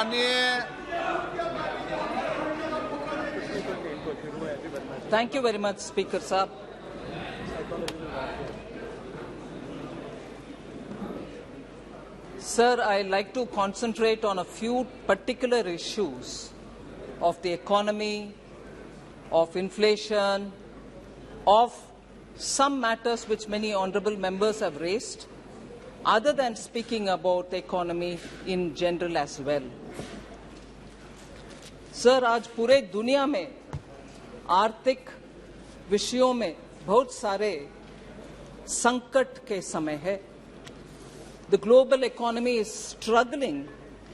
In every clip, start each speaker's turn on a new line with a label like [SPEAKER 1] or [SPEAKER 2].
[SPEAKER 1] माननीय
[SPEAKER 2] Thank you very much, Speaker Saab. Sir, I like to concentrate on a few particular issues of the economy, of inflation, of some matters which many honourable members have raised, other than speaking about the economy in general as well. Sir, आज पूरे दुनिया में आर्थिक विषयों में बहुत सारे संकट के समय है. The global economy is struggling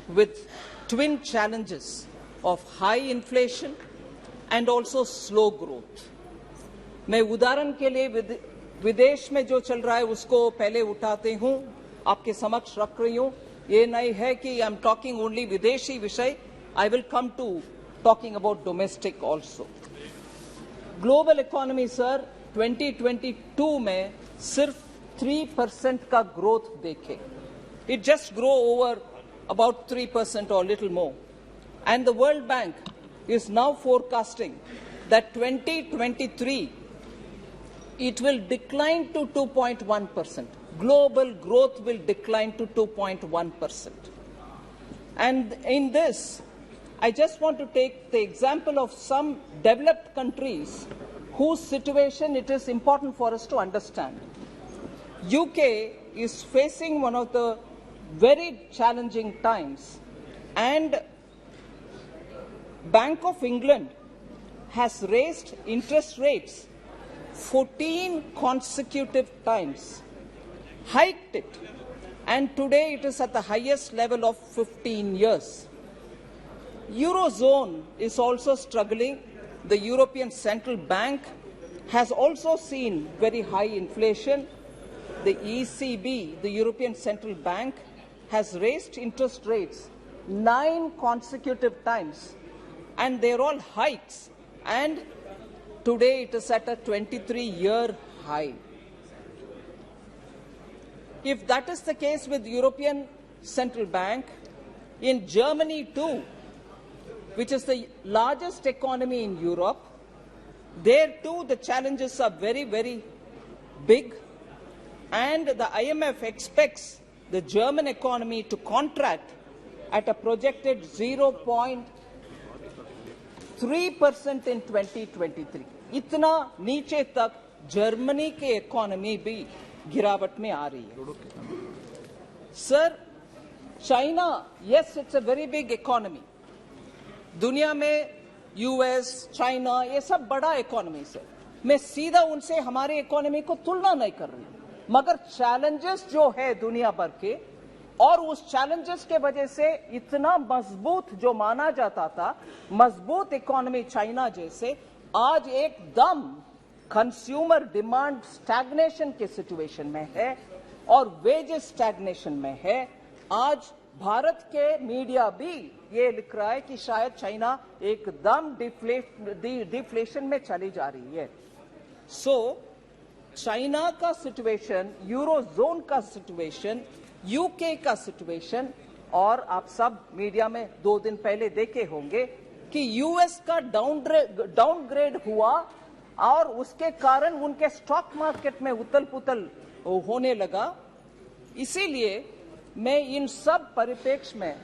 [SPEAKER 2] with twin challenges of high inflation and also slow growth. मैं उदाहरण के लिए विदेश में जो चल रहा है उसको पहले उठाते हूं, आपके समक्ष रख रही हूं. ये नहीं है कि आई एम टॉकिंग ओनली विदेशी विषय. I will come to talking about domestic also. Global economy sir 2022 में सिर्फ 3% का ग्रोथ देखे. It just grow over about 3% or little more. And the World Bank is now forecasting that 2023 it will decline to 2.1%. Global growth will decline to 2.1%. And in this, I just want to take the example of some developed countries whose situation it is important for us to understand. UK is facing one of the very challenging times, and Bank of England has raised interest rates 14 consecutive times, hiked it, and today it is at the highest level of 15 years. Eurozone is also struggling. The European Central Bank has also seen very high inflation. The ECB, the European Central Bank, has raised interest rates 9 consecutive times, and they're all hikes, and today it is at a 23-year high. If that is the case with European Central Bank, in Germany too, which is the largest economy in Europe, there too the challenges are very, very big, and the IMF expects the German economy to contract at a projected 0.3% in 2023. इतना नीचे तक Germany के economy भी गिरावट में आ रही है. Sir, China, yes, it's a very big economy. दुनिया में यूएस, चाइना, ये सब बड़ा इकोनॉमी है. मैं सीधा उनसे हमारे इकोनॉमी को तुलना नहीं कर रही, मगर चैलेंजेस जो है दुनिया भर के, और उस चैलेंजेस के वजह से इतना मजबूत जो माना जाता था, मजबूत इकोनॉमी चाइना जैसे, आज एकदम कंज्यूमर डिमांड स्टैग्नेशन के सिचुएशन में है और वेजेस स्टैग्नेशन में है. आज भारत के मीडिया भी ये लिख रहा है कि शायद चाइना एकदम डिफ्लेशन में चली जा रही है. सो चाइना का सिचुएशन, यूरोजोन का सिचुएशन, यूके का सिचुएशन, और आप सब मीडिया में 2 दिन पहले देखे होंगे कि यूएस का डाउनग्रेड हुआ और उसके कारण उनके स्टॉक मार्केट में उथल पुथल होने लगा. इसीलिए मैं इन सब परिप्रेक्ष्य में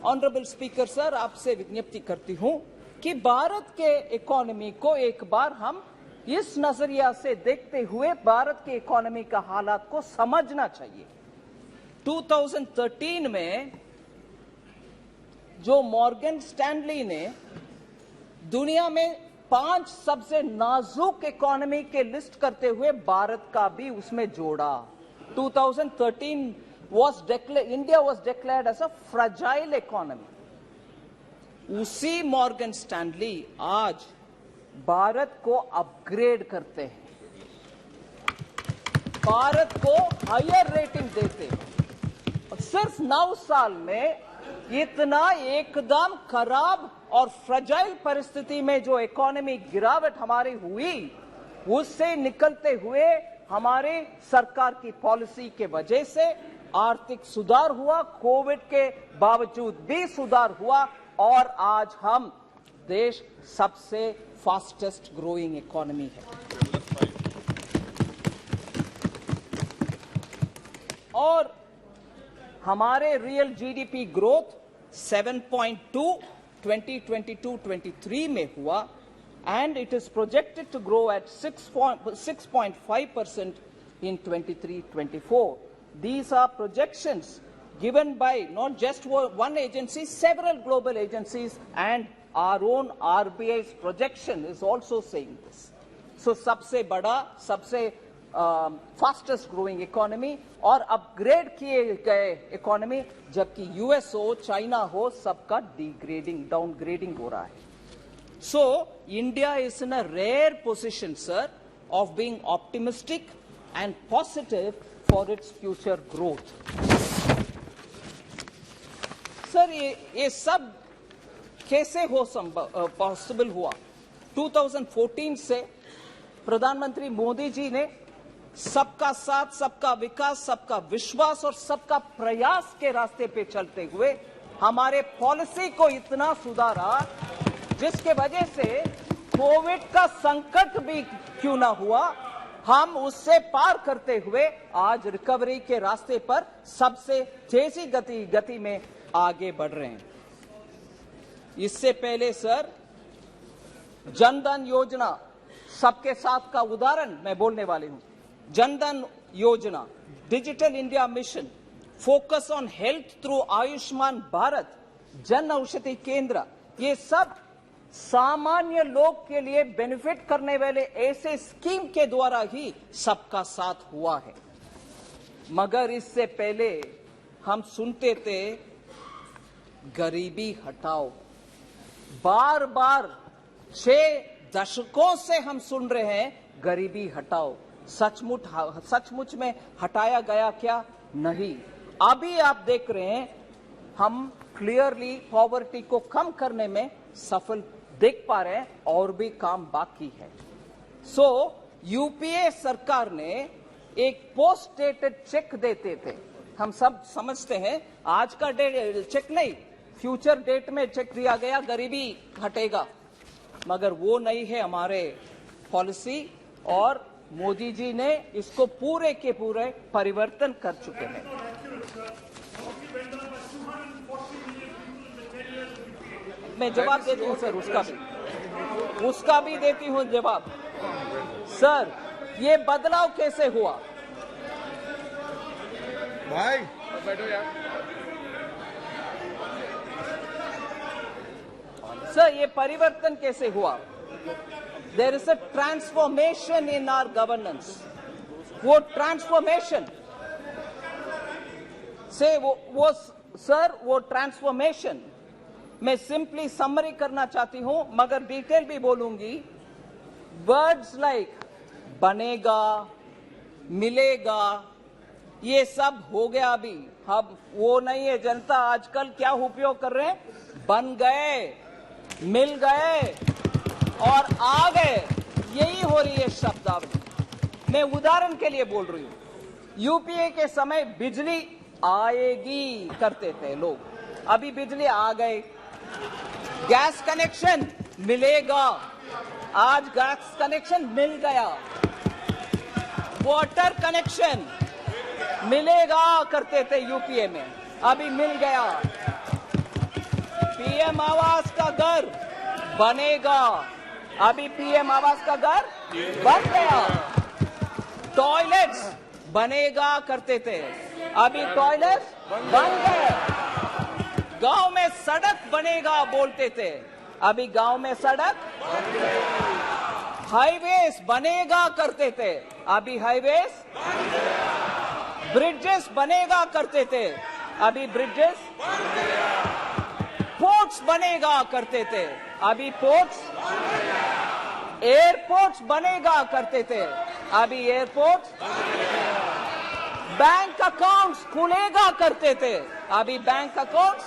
[SPEAKER 2] ऑनरेबल स्पीकर सर आपसे विज्ञप्ति करती हूं कि भारत के इकोनॉमी को एक बार हम इस नजरिया से देखते हुए भारत के इकोनॉमी का हालात को समझना चाहिए. 2013 में जो मॉर्गन स्टैनली ने दुनिया में 5 सबसे नाजुक इकोनॉमी के लिस्ट करते हुए भारत का भी उसमें जोड़ा. 2013 India was declared as a fragile economy. उसी मॉर्गन स्टैनली आज भारत को अपग्रेड करते हैं, भारत को हायर रेटिंग देते हैं. सिर्फ 9 साल में इतना एकदम खराब और फ्रजाइल परिस्थिति में जो इकोनॉमी गिरावट हमारी हुई, उससे निकलते हुए हमारे सरकार की पॉलिसी के वजह से आर्थिक सुधार हुआ, कोविड के बावजूद भी सुधार हुआ और आज हम देश सबसे फास्टेस्ट ग्रोइंग इकोनॉमी है। और हमारे रियल जीडीपी ग्रोथ 7.2 2022-23 में हुआ and it is projected to grow at 6.5% in 23-24. These are projections given by not just one agency, several global agencies, and our own RBI's projection is also saying this. So सबसे बड़ा, सबसे fastest growing economy और upgrade किए गए economy, जबकि US हो, China हो, सबका डिग्रेडिंग, डाउनग्रेडिंग हो रहा है. So India is in a rare position, sir, of being optimistic and positive for its future growth. Sir ये सब कैसे पॉसिबल हुआ? 2014 से प्रधानमंत्री मोदी जी ने सबका साथ, सबका विकास, सबका विश्वास और सबका प्रयास के रास्ते पे चलते हुए हमारे पॉलिसी को इतना सुधारा जिसके वजह से कोविड का संकट भी क्यों ना हुआ, हम उससे पार करते हुए आज रिकवरी के रास्ते पर सबसे तेजी गति में आगे बढ़ रहे हैं. इससे पहले सर, जनधन योजना सबके साथ का उदाहरण मैं बोलने वाली हूं. जनधन योजना, digital India mission, focus on health through Ayushman Bharat, Jan Aushadhi केंद्र, ये सब सामान्य लोग के लिए बेनिफिट करने वाले ऐसे स्कीम के द्वारा ही सबका साथ हुआ है. मगर इससे पहले हम सुनते थे गरीबी हटाओ. बार बार 6 दशकों से हम सुन रहे हैं गरीबी हटाओ. सचमुच में हटाया गया क्या? नहीं. अभी आप देख रहे हैं हम क्लियरली पॉवर्टी को कम करने में सफल देख पा रहे हैं और भी काम बाकी है. सो यूपीए सरकार ने एक पोस्ट डेटेड चेक देते थे. हम सब समझते हैं आज का चेक नहीं, फ्यूचर डेट में चेक दिया गया, गरीबी हटेगा. मगर वो नहीं है हमारे पॉलिसी और मोदी जी ने इसको पूरे के पूरे परिवर्तन कर चुके हैं. मैं जवाब देती हूं सर, उसका भी देती हूं जवाब. सर, ये बदलाव कैसे हुआ?
[SPEAKER 1] भाई बैठो यार.
[SPEAKER 2] सर, ये परिवर्तन कैसे हुआ? There is a transformation in our governance. वो ट्रांसफॉर्मेशन से वो ट्रांसफॉर्मेशन मैं सिंपली समरी करना चाहती हूं, मगर डिटेल भी बोलूंगी. वर्ड्स लाइक बनेगा, मिलेगा, ये सब हो गया. अभी अब वो नहीं है. जनता आजकल क्या उपयोग कर रहे हैं? बन गए, मिल गए और आ गए. यही हो रही है शब्दावली. मैं उदाहरण के लिए बोल रही हूं. यूपीए के समय बिजली आएगी करते थे लोग, अभी बिजली आ गए. गैस कनेक्शन मिलेगा, आज गैस कनेक्शन मिल गया. वाटर कनेक्शन मिलेगा करते थे यूपीए में, अभी मिल गया. पीएम आवास का घर बनेगा, अभी पीएम आवास का घर बन गया. टॉयलेट्स बनेगा करते थे, अभी टॉयलेट्स बन गए. गांव में सड़क बनेगा बोलते थे, अभी गांव में सड़क. हाईवेज बनेगा करते थे, अभी हाईवेज. ब्रिजेस बनेगा करते थे, अभी ब्रिजेस. पोर्ट्स बनेगा करते थे, अभी पोर्ट्स. एयरपोर्ट्स बनेगा करते थे, अभी एयरपोर्ट्स. बैंक अकाउंट्स खुलेगा करते थे, अभी बैंक अकाउंट्स.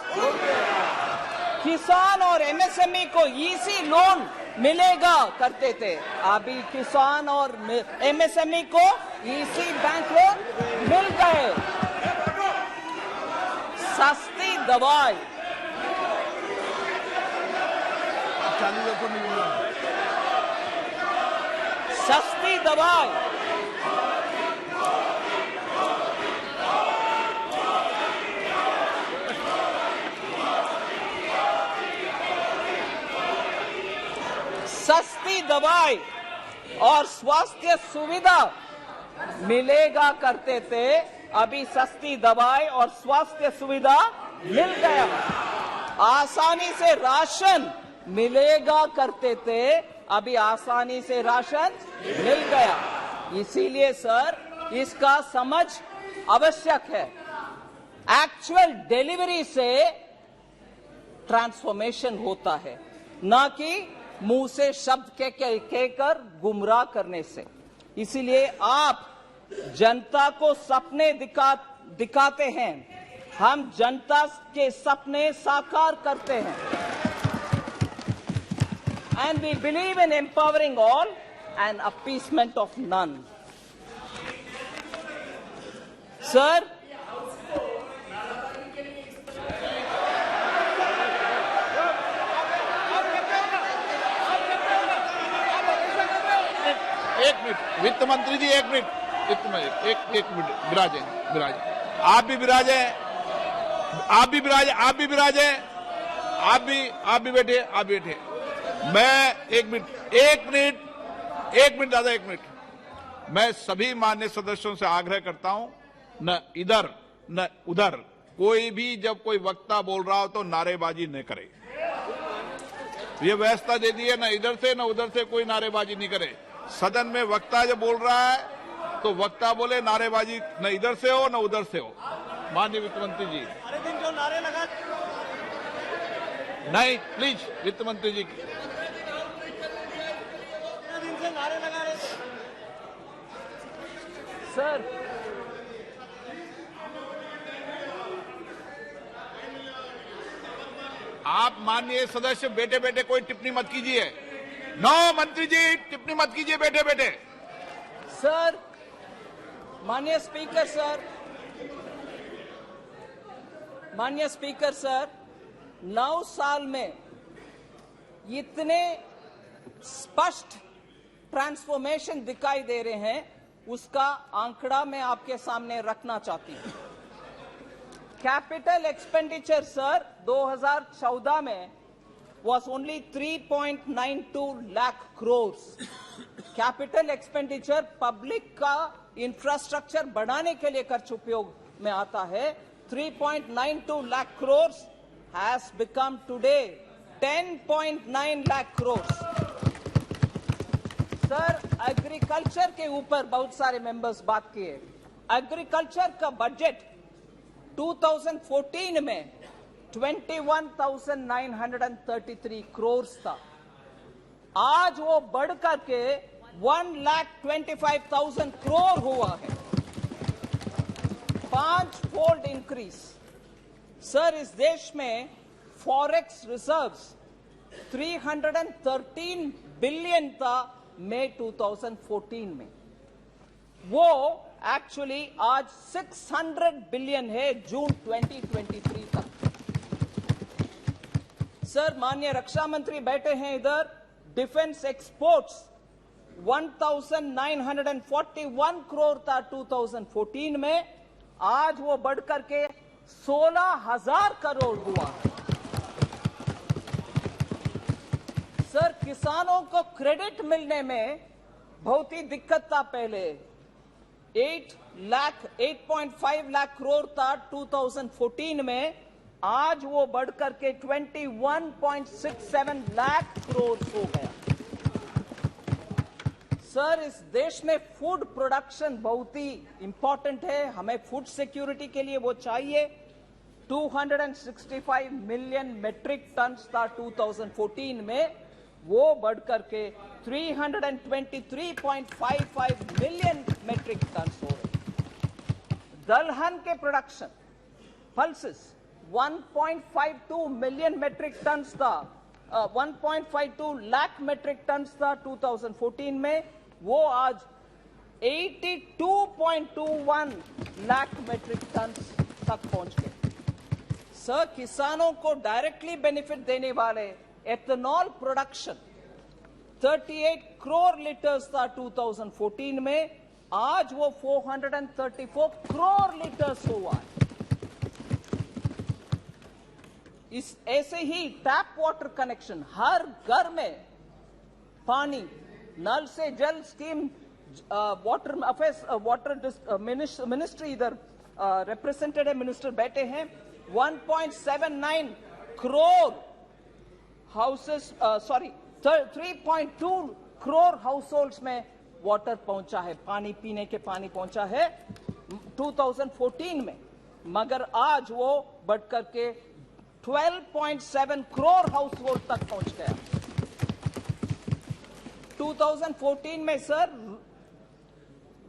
[SPEAKER 2] किसान और एमएसएमई को इजी लोन मिलेगा करते थे, अभी किसान और एमएसएमई को इजी बैंक लोन मिल गए. सस्ती दवाई, सस्ती दवाई, सस्ती दवाई और स्वास्थ्य सुविधा मिलेगा करते थे, अभी सस्ती दवाई और स्वास्थ्य सुविधा मिल गया। आसानी से राशन मिलेगा करते थे, अभी आसानी से राशन मिल गया। इसीलिए सर, इसका समझ आवश्यक है। एक्चुअल डिलीवरी से ट्रांसफॉर्मेशन होता है, ना कि मुंह से शब्द कहकर गुमराह करने से। इसीलिए आप जनता को सपने दिखाते हैं, हम जनता के सपने साकार करते हैं। And we believe in empowering all and appeasement of none. Sir,
[SPEAKER 1] एक मिनट वित्त मंत्री जी, एक मिनट वित्त मंत्री, एक मिनट विराजे, आप भी विराजे, आप भी विराजे, आप भी विराजे, आप भी बैठे, आप बैठे। मैं एक मिनट दादा, एक मिनट। मैं सभी मान्य सदस्यों से आग्रह करता हूं, न इधर न उधर कोई भी जब कोई वक्ता बोल रहा हो तो नारेबाजी न करे। ये व्यवस्था दे दी है, न इधर से न उधर से कोई नारेबाजी नहीं करे। सदन में वक्ता जब बोल रहा है तो वक्ता बोले, नारेबाजी न इधर से हो न उधर से हो। माननीय वित्त मंत्री जी,
[SPEAKER 3] अरे दिन जो नारे लगा,
[SPEAKER 1] नहीं प्लीज वित्त मंत्री जी,
[SPEAKER 3] दिन से नारे लगा रहे थे।
[SPEAKER 2] सर,
[SPEAKER 1] आप माननीय सदस्य बैठे बैठे कोई टिप्पणी मत कीजिए। नो मंत्री जी, टिप्पणी मत कीजिए बैठे बैठे।
[SPEAKER 2] सर, माननीय स्पीकर सर, माननीय स्पीकर सर, 9 साल में इतने स्पष्ट ट्रांसफॉर्मेशन दिखाई दे रहे हैं, उसका आंकड़ा मैं आपके सामने रखना चाहती हूं। कैपिटल एक्सपेंडिचर सर 2014 में was only 3.92 lakh crores. Capital expenditure public का इंफ्रास्ट्रक्चर बढ़ाने के लिए खर्च उपयोग में आता है। 3.92 lakh crores has become today 10.9 lakh crores. Sir, agriculture के ऊपर बहुत सारे मेंबर्स बात किए। एग्रीकल्चर का बजट 2014 में 21,933 करोड़ था। आज वो बढ़कर के 1,25,000 करोड़ हुआ है, 5-fold इंक्रीज। सर, इस देश में फॉरेक्स रिजर्व्स 313 बिलियन था मई 2014 में, वो एक्चुअली आज 600 बिलियन है जून 2023 तक। सर, माननीय रक्षा मंत्री बैठे हैं इधर। डिफेंस एक्सपोर्ट्स 1,941 करोड़ था 2014 में, आज वो बढ़कर के 16,000 करोड़ हुआ। सर, किसानों को क्रेडिट मिलने में बहुत ही दिक्कत था पहले। 8.5 लाख करोड़ था 2014 में, आज वो बढ़कर के 21.67 लाख करोड़ हो गया। सर, इस देश में फूड प्रोडक्शन बहुत ही इंपॉर्टेंट है, हमें फूड सिक्योरिटी के लिए वो चाहिए। 265 मिलियन मेट्रिक टन था 2014 में, वो बढ़कर के 323.55 मिलियन मेट्रिक टन हो रहे। दलहन के production pulses 1.52 million metric ton था, 1.52 लाख मेट्रिक टन था 2014 में, वो आज 82.21 लाख मेट्रिक टन तक पहुंच गए। सर, किसानों को डायरेक्टली बेनिफिट देने वाले एथेनॉल प्रोडक्शन 38 करोड़ लीटर्स था 2014 में, आज वो 434 करोड़ लीटर्स हुआ है। इस ऐसे ही टैप वाटर कनेक्शन, हर घर में पानी, नल से जल scheme, water affairs, water ministry इधर रिप्रेजेंटेड है, मिनिस्टर बैठे हैं। 1.79 crore houses, 3.2 crore house holds में वाटर पहुंचा है, पानी पीने के पानी पहुंचा है 2014 में, मगर आज वो बढ़कर के 12.7 करोड़ हाउस होल्ड तक पहुंच गया। 2014 में सर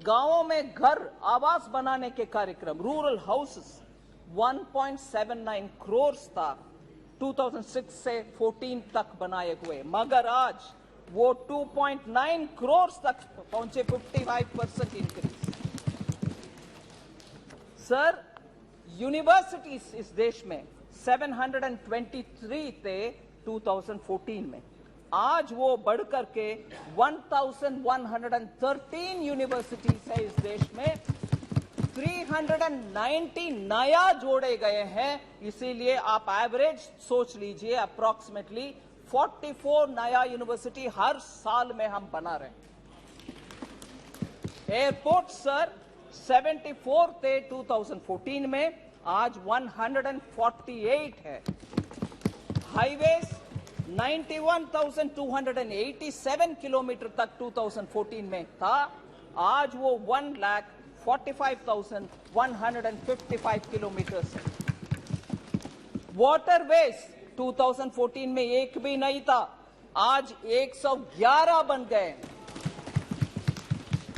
[SPEAKER 2] गांवों में घर आवास बनाने के कार्यक्रम, रूरल हाउसेस 1.79 करोड़ था 2006 से 14 तक बनाए हुए, मगर आज वो 2.9 करोड़ तक पहुंचे, 55% इंक्रीज। सर, यूनिवर्सिटीज इस देश में 723 थे 2014 में, आज वो बढ़कर के 1113 यूनिवर्सिटीज है इस देश में, 390 नया जोड़े गए हैं। इसीलिए आप एवरेज सोच लीजिए, अप्रोक्सीमेटली 44 नया यूनिवर्सिटी हर साल में हम बना रहे हैं। एयरपोर्ट सर 74 थे 2014 में, आज 148 है। हाईवेज 91,287 किलोमीटर तक 2014 में था, आज वो 1,45,155 किलोमीटर है। वाटरवेज 2014 में एक भी नहीं था, आज 111 बन गए।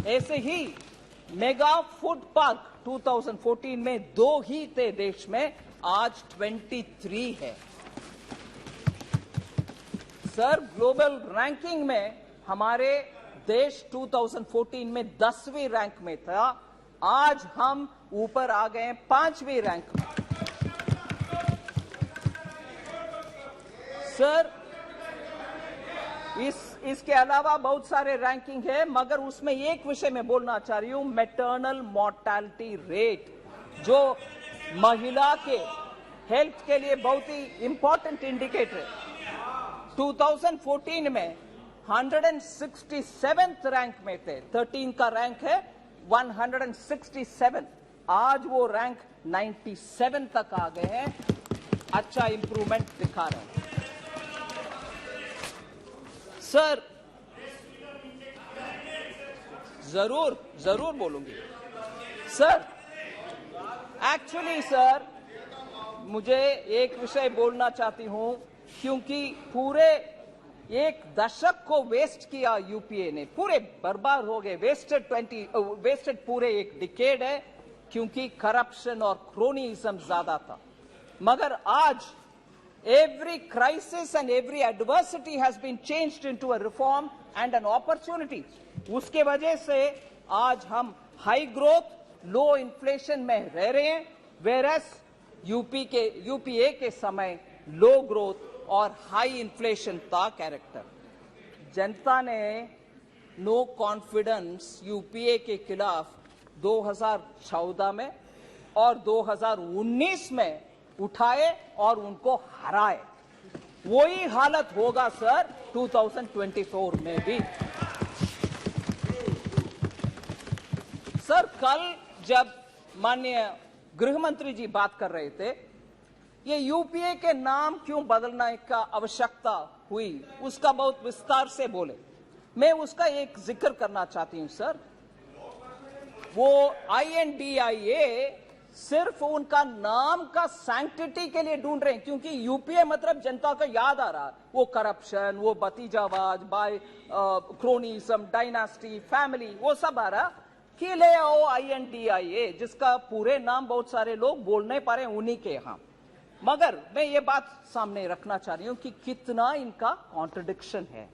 [SPEAKER 2] ऐसे ही मेगा फूड पार्क 2014 में 2 ही थे देश में, आज 23 है। सर, ग्लोबल रैंकिंग में हमारे देश 2014 में 10वीं रैंक में था, आज हम ऊपर आ गए 5वीं रैंक में। सर, इसके अलावा बहुत सारे रैंकिंग है, मगर उसमें एक विषय में बोलना चाह रही हूं, मैटरनल मोर्टेलिटी रेट, जो महिला के हेल्थ के लिए बहुत ही इंपॉर्टेंट इंडिकेटर है। 2014 में 167th रैंक में थे, 13 का रैंक है 167, आज वो रैंक 97 तक आ गए हैं, अच्छा इंप्रूवमेंट दिखा रहे हैं। सर, जरूर बोलूंगी। सर, एक्चुअली सर मुझे एक विषय बोलना चाहती हूं, क्योंकि पूरे एक दशक को वेस्ट किया यूपीए ने, पूरे बर्बाद हो गए, वेस्टेड पूरे एक डिकेड है, क्योंकि करप्शन और क्रोनीइज्म ज्यादा था। मगर आज every crisis and every adversity has been changed into a reform and an opportunity. उसके वजह से आज हम हाई ग्रोथ लो इन्फ्लेशन में रह रहे हैं, whereas यूपीए के समय लो ग्रोथ और हाई इन्फ्लेशन था कैरेक्टर। जनता ने नो कॉन्फिडेंस यूपीए के खिलाफ 2014 में और 2019 में उठाए और उनको हराए। वही हालत होगा सर 2024 में भी। सर, कल जब माननीय गृह मंत्री जी बात कर रहे थे, ये यूपीए के नाम क्यों बदलने का आवश्यकता हुई, उसका बहुत विस्तार से बोले। मैं उसका एक जिक्र करना चाहती हूं सर। वो INDIA सिर्फ उनका नाम का सैंक्टिटी के लिए ढूंढ रहे हैं, क्योंकि यूपीए मतलब जनता को याद आ रहा है वो करप्शन, वो भतीजावाज, बाय क्रोनिज्म, डायनास्टी, फैमिली, वो सब आ रहा कि ले आओ INDIA, जिसका पूरे नाम बहुत सारे लोग बोल नहीं पा रहे उन्हीं के यहां। मगर मैं ये बात सामने रखना चाह रही हूं कि कितना इनका कॉन्ट्रडिक्शन है।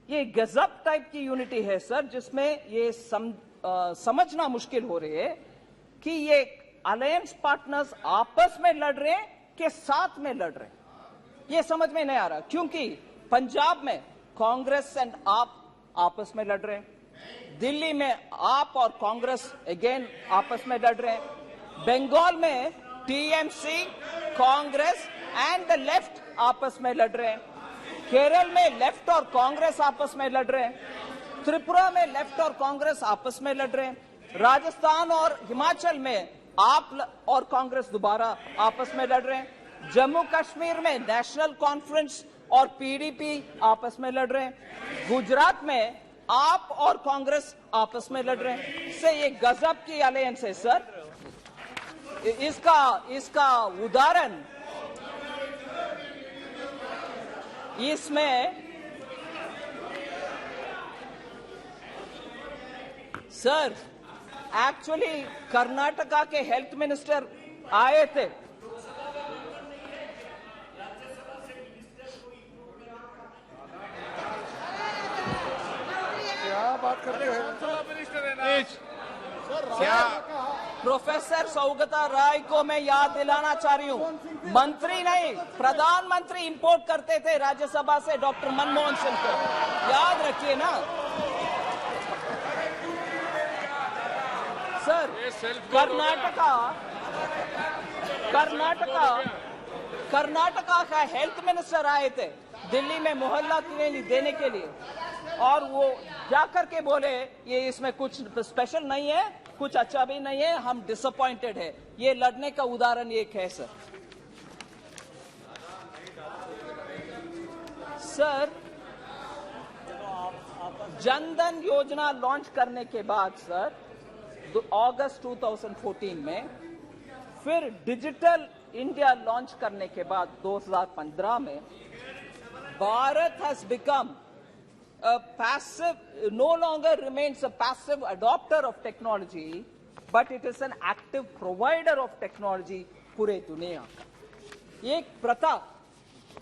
[SPEAKER 2] ये गजब टाइप की यूनिटी है सर, जिसमें ये समझना मुश्किल हो रही है कि ये अलायंस पार्टनर्स आपस में लड़ रहे हैं कि साथ में लड़ रहे हैं, ये समझ में नहीं आ रहा। क्योंकि पंजाब में कांग्रेस एंड आप आपस में लड़ रहे हैं, दिल्ली में आप और कांग्रेस अगेन आपस में लड़ रहे हैं, बंगाल में TMC, Congress and the left आपस में लड़ रहे हैं, केरल में लेफ्ट और कांग्रेस आपस में लड़ रहे हैं, त्रिपुरा में लेफ्ट और कांग्रेस आपस में लड़ रहे हैं, राजस्थान और हिमाचल में आप और कांग्रेस दोबारा आपस में लड़ रहे हैं, जम्मू कश्मीर में नेशनल कॉन्फ्रेंस और पीडीपी आपस में लड़ रहे हैं, गुजरात में आप और कांग्रेस आपस में लड़ रहे हैं। इससे ये गजब की अलायंस है सर। इसका उदाहरण इसमें सर एक्चुअली कर्नाटका के हेल्थ मिनिस्टर आए थे,
[SPEAKER 3] बात करते हैं
[SPEAKER 1] क्या
[SPEAKER 2] प्रोफेसर सौगता राय को मैं याद दिलाना चाह रही हूँ, मंत्री नहीं प्रधानमंत्री इंपोर्ट करते थे राज्यसभा से डॉक्टर मनमोहन सिंह को, याद रखिए ना सर। कर्नाटका का हेल्थ मिनिस्टर आए थे दिल्ली में मोहल्ला क्लिनिक देने के लिए, और वो जाकर के बोले ये इसमें कुछ स्पेशल नहीं है, कुछ अच्छा भी नहीं है, हम डिसअपॉइंटेड है। ये लड़ने का उदाहरण एक है सर। सर जनधन योजना लॉन्च करने के बाद सर अगस्त 2014 में, फिर डिजिटल इंडिया लॉन्च करने के बाद 2015 में, Bharat has become a passive, no longer remains a passive adopter of technology, but it is an active provider of technology पूरे दुनिया का। एक प्रथा,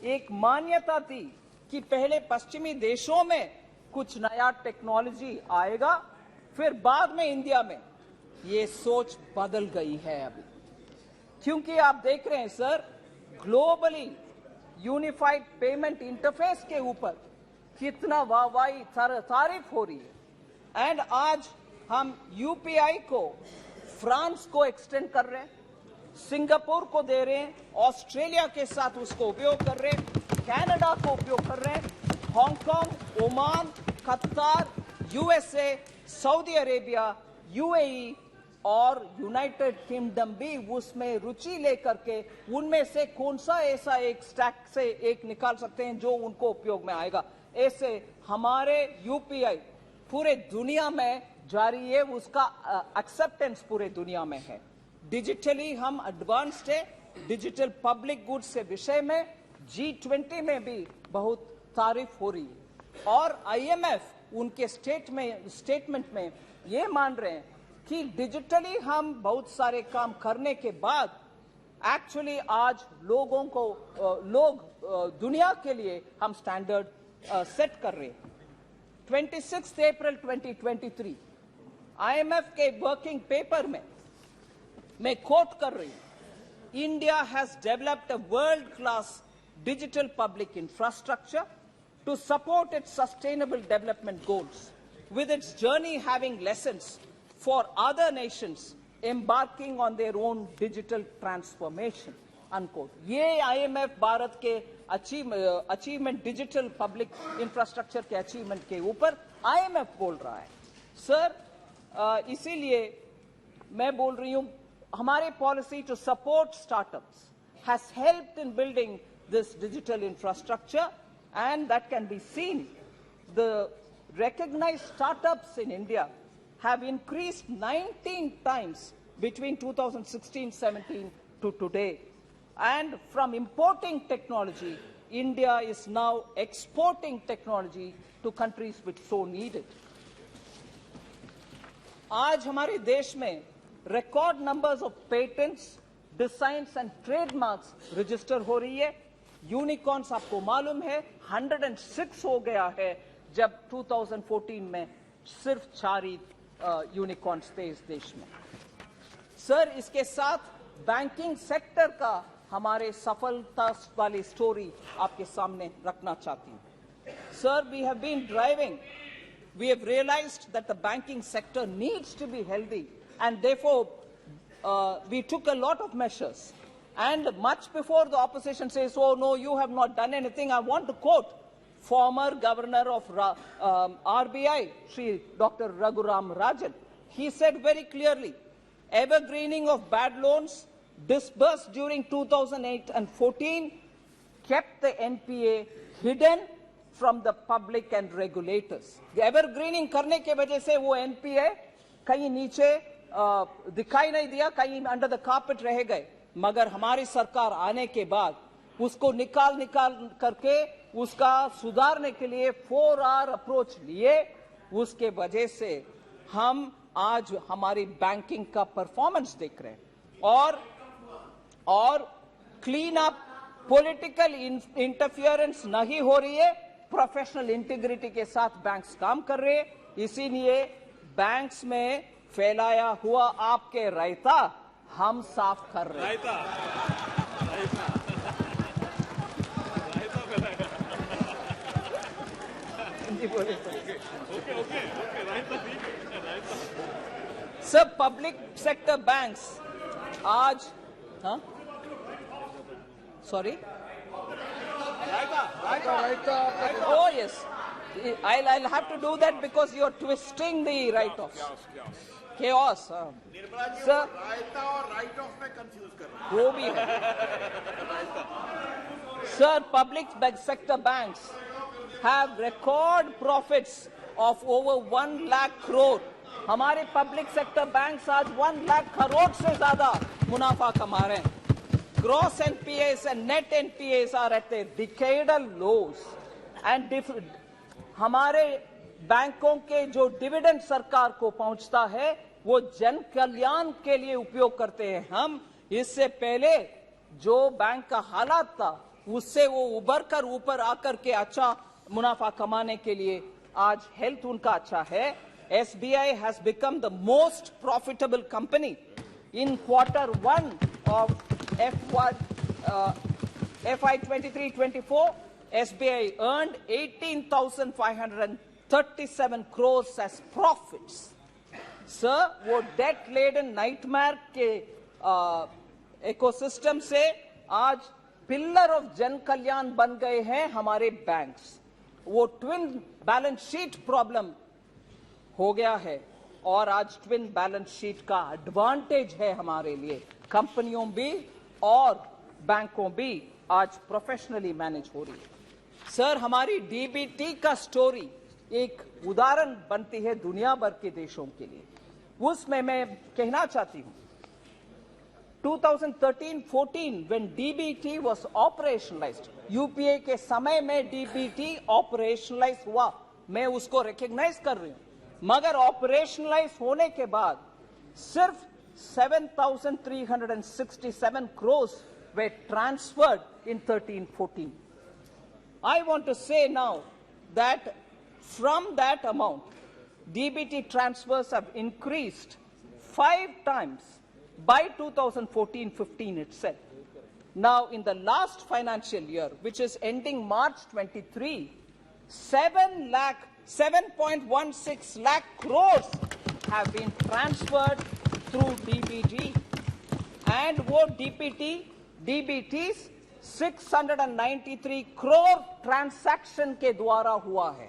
[SPEAKER 2] एक मान्यता थी कि पहले पश्चिमी देशों में कुछ नया टेक्नोलॉजी आएगा, फिर बाद में इंडिया में। ये सोच बदल गई है अभी, क्योंकि आप देख रहे हैं sir globally unified payment interface के ऊपर कितना वाहवाही तारीफ हो रही है। एंड आज हम यूपीआई को फ्रांस को एक्सटेंड कर रहे हैं, सिंगापुर को दे रहे हैं, ऑस्ट्रेलिया के साथ उसको उपयोग कर रहे हैं, कनाडा को उपयोग कर रहे हैं, हांगकांग, ओमान, कतार, यूएसए, सऊदी अरेबिया, यूएई और यूनाइटेड किंगडम भी उसमें रुचि लेकर के उनमें से कौन सा ऐसा एक स्टैक से एक निकाल सकते हैं जो उनको उपयोग में आएगा। ऐसे हमारे यूपीआई पूरे दुनिया में जारी है, उसका एक्सेप्टेंस पूरे दुनिया में है। डिजिटली हम एडवांस्ड है, डिजिटल पब्लिक गुड्स के विषय में G20 में भी बहुत तारीफ हो रही है, और IMF उनके स्टेटमेंट में ये मान रहे हैं कि डिजिटली हम बहुत सारे काम करने के बाद एक्चुअली आज लोग दुनिया के लिए हम स्टैंडर्ड सेट कर रहे हैं। 26 अप्रैल 2023 IMF के वर्किंग पेपर में मैं कोट कर रही हूं, India has developed a world class digital public infrastructure to support its sustainable development goals, with its journey having lessons for other nations embarking on their own digital transformation, unquote. ये IMF Bharat के achievement digital public infrastructure के achievement के ऊपर IMF बोल रहा है sir. इसीलिए मैं बोल रही हूं हमारी policy to support startups has helped in building this digital infrastructure, and that can be seen. The recognized startups in India have increased 19 times between 2016-17 to today. And from importing technology, India is now exporting technology to countries which so need it. आज हमारे देश में record numbers of patents, designs and trademarks register हो रही है। Unicorns आपको मालूम है 106 हो गया है, जब 2014 में सिर्फ 4 यूनिकॉर्न्स थे इस देश में। सर, इसके साथ बैंकिंग सेक्टर का हमारे सफलता वाली स्टोरी आपके सामने रखना चाहती हूँ। Sir, we have realized that the banking sector needs to be healthy, and therefore we took a lot of measures. And much before the opposition says, oh no, you have not done anything, I want to quote former governor of RBI, Shri Dr. Raghuram Rajan. He said very clearly, evergreening of bad loans disbursed during 2008 and 14 kept the NPA hidden from the public and regulators. Evergreening करने के वजह से वो NPA कहीं नीचे दिखाई नहीं दिया, कहीं अंडर द कार्पेट रह गए। मगर हमारी सरकार आने के बाद उसको निकाल करके उसका सुधारने के लिए 4R अप्रोच लिए। उसके वजह से हम आज हमारी बैंकिंग का परफॉर्मेंस देख रहे हैं और क्लीन अप पॉलिटिकल इंटरफियरेंस नहीं हो रही है, प्रोफेशनल इंटीग्रिटी के साथ बैंक्स काम कर रहे हैं। इसीलिए बैंक्स में फैलाया हुआ आपके रायता हम साफ कर रहे हैं। सब पब्लिक सेक्टर बैंक्स आज sorry Oh yes, I'll have to do that because you're twisting the write-offs. Chaos.
[SPEAKER 3] Nirmala ji
[SPEAKER 2] Sir,
[SPEAKER 3] raita और राइट ऑफ में कंफ्यूज कर रहे हैं।
[SPEAKER 2] वो भी है। Sir, public sector banks have record profits of over 1 lakh crore. हमारे पब्लिक सेक्टर बैंक्स आज 1 लाख करोड़ से ज्यादा मुनाफा कमा रहे हैं। Gross NPAs and net NPAs are at their decadal lows. And हमारे बैंकों के जो डिविडेंड सरकार को पहुंचता है वो जन कल्याण के लिए उपयोग करते हैं। हम इससे पहले जो बैंक का हालात था उससे वो उबर कर ऊपर आकर के अच्छा मुनाफा कमाने के लिए आज हेल्थ उनका अच्छा है। SBI has become the most profitable company in Q1 of FY 23-24. SBI earned 18,537 crores as profits. Sir, वो डेट लेडन नाइटमेयर के इकोसिस्टम से आज पिलर ऑफ जन कल्याण बन गए हैं हमारे बैंक्स। वो ट्विन बैलेंस शीट प्रॉब्लम हो गया है और आज ट्विन बैलेंस शीट का एडवांटेज है हमारे लिए। कंपनियों भी और बैंकों भी आज प्रोफेशनली मैनेज हो रही है। सर, हमारी डीबीटी का स्टोरी एक उदाहरण बनती है दुनिया भर के देशों के लिए। उसमें मैं कहना चाहती हूं 2013-14 when DBT was operationalized, UPA के समय में डीबीटी ऑपरेशनलाइज हुआ, मैं उसको रिकॉग्नाइज कर रही हूं। मगर ऑपरेशनलाइज होने के बाद सिर्फ 7,367 crores were transferred in 13-14. I want to say now that from that amount, DBT transfers have increased 5 times by 2014-15 itself. Now, in the last financial year, which is ending March 23, 7.16 lakh crores have been transferred through DBT, and वो DBTs 693 crore transaction के द्वारा हुआ है।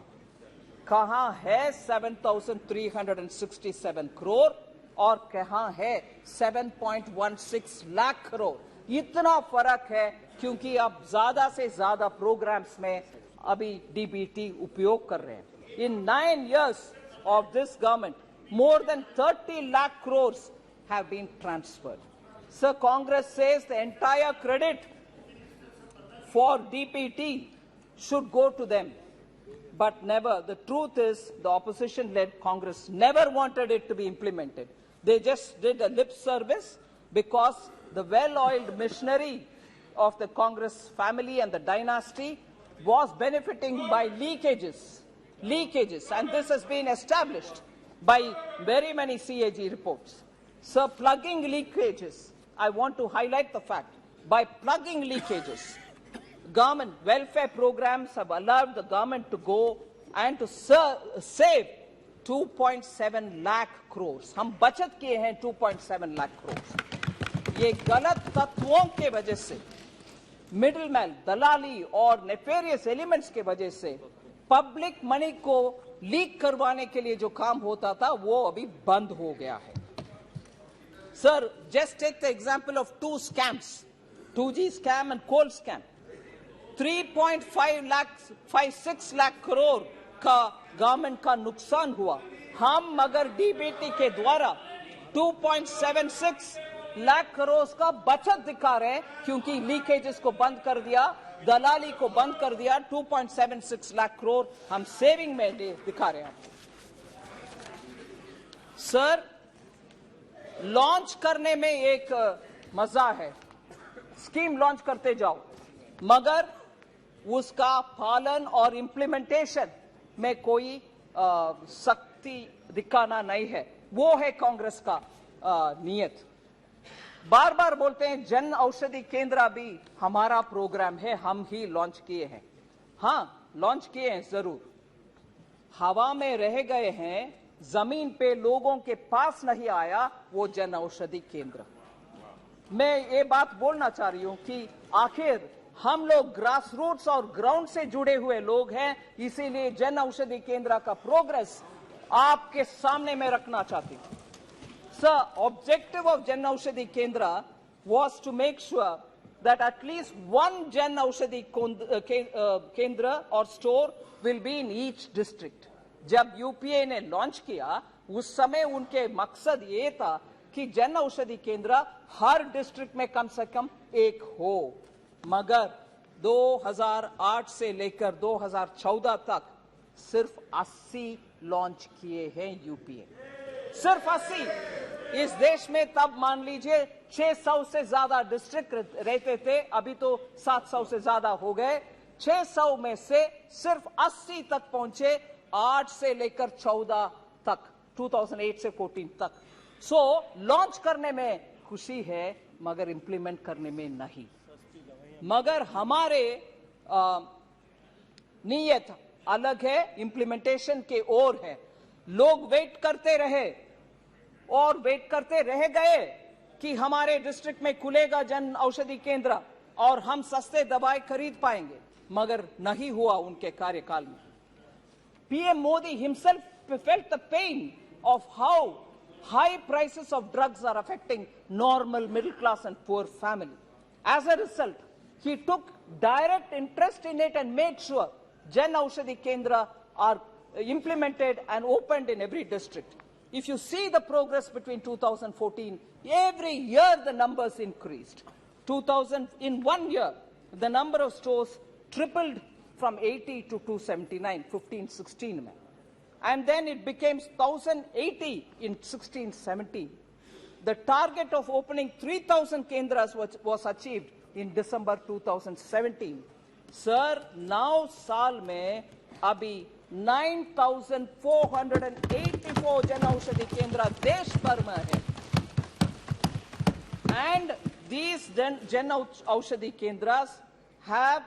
[SPEAKER 2] कहां है 7,367 crore और कहां है 7.16 लाख करोड़? इतना फर्क है क्योंकि अब ज्यादा से ज्यादा प्रोग्राम्स में अभी डीबीटी उपयोग कर रहे हैं। In 9 years of this government, more than 30 lakh crores have been transferred. Sir, Congress says the entire credit for DPT should go to them. But never. The truth is, the opposition-led Congress never wanted it to be implemented. They just did a lip service because the well-oiled machinery of the Congress family and the dynasty was benefiting by leakages, and this has been established by very many CAG reports. Sir, plugging leakages, I want to highlight the fact, by plugging leakages, government welfare programs have allowed the government to go and to save 2.7 lakh crores. हम बचत किए हैं 2.7 lakh crores. ये गलत तत्वों के वजह से, मिडलमैन, दलाली और नेफेरियस एलिमेंट्स के वजह से पब्लिक मनी को लीक करवाने के लिए जो काम होता था वो अभी बंद हो गया है. Sir, just take the example of two scams, 2G scam and coal scam. 3.56 lakh crore का गवर्नमेंट का नुकसान हुआ. हम मगर डीबीटी के द्वारा 2.76 लाख करोड़ का बचत दिखा रहे हैं क्योंकि लीकेजेस को बंद कर दिया, दलाली को बंद कर दिया. 2.76 लाख करोड़ हम सेविंग में दिखा रहे हैं. सर, लॉन्च करने में एक मजा है, स्कीम लॉन्च करते जाओ, मगर उसका पालन और इंप्लीमेंटेशन में कोई सख्ती दिखाना नहीं है. वो है कांग्रेस का नियत. बार बार बोलते हैं जन औषधि केंद्र भी हमारा प्रोग्राम है, हम ही लॉन्च किए हैं. हाँ, लॉन्च किए हैं जरूर, हवा में रह गए हैं, जमीन पे लोगों के पास नहीं आया वो जन औषधि केंद्र. मैं ये बात बोलना चाह रही हूं कि आखिर हम लोग ग्रास रूट्स और ग्राउंड से जुड़े हुए लोग हैं, इसीलिए जन औषधि केंद्र का प्रोग्रेस आपके सामने में रखना चाहती हूं. Sir, objective of Jan Aushadhi Kendra was to make sure that at least one Jan Aushadhi Kendra or store will be in each district. जब यूपीए ने लॉन्च किया उस समय उनके मकसद ये था कि जन औषधि केंद्र हर डिस्ट्रिक्ट में कम से कम एक हो. मगर 2008 से लेकर 2014 तक सिर्फ 80 लॉन्च किए हैं यूपीए, सिर्फ 80. इस देश में तब मान लीजिए 600 से ज्यादा डिस्ट्रिक्ट रहते थे, अभी तो 700 से ज्यादा हो गए. 600 में से सिर्फ 80 तक पहुंचे, 8 से लेकर 14 तक, 2008 से 14 तक. सो लॉन्च करने में खुशी है मगर इंप्लीमेंट करने में नहीं. मगर हमारे नीयत अलग है, इंप्लीमेंटेशन के ओर है. लोग वेट करते रहे और वेट करते रह गए कि हमारे डिस्ट्रिक्ट में खुलेगा जन औषधि केंद्र और हम सस्ते दवाई खरीद पाएंगे, मगर नहीं हुआ उनके कार्यकाल में. PM Modi himself felt the pain of how high prices of drugs are affecting normal middle class and poor family. As a result, he took direct interest in it and made sure Jan Aushadhi Kendra are implemented and opened in every district. If you see the progress between 2014, every year the numbers increased. In 1 year, the number of stores tripled from 80 to 279, 15-16 mein. And then it became 1080 in 16-17. The target of opening 3,000 kendras was achieved in December 2017. Sir, now साल में अभी 9,484 जन औषधि केंद्र देश भर में है. And these Jan Aushadhi Kendras have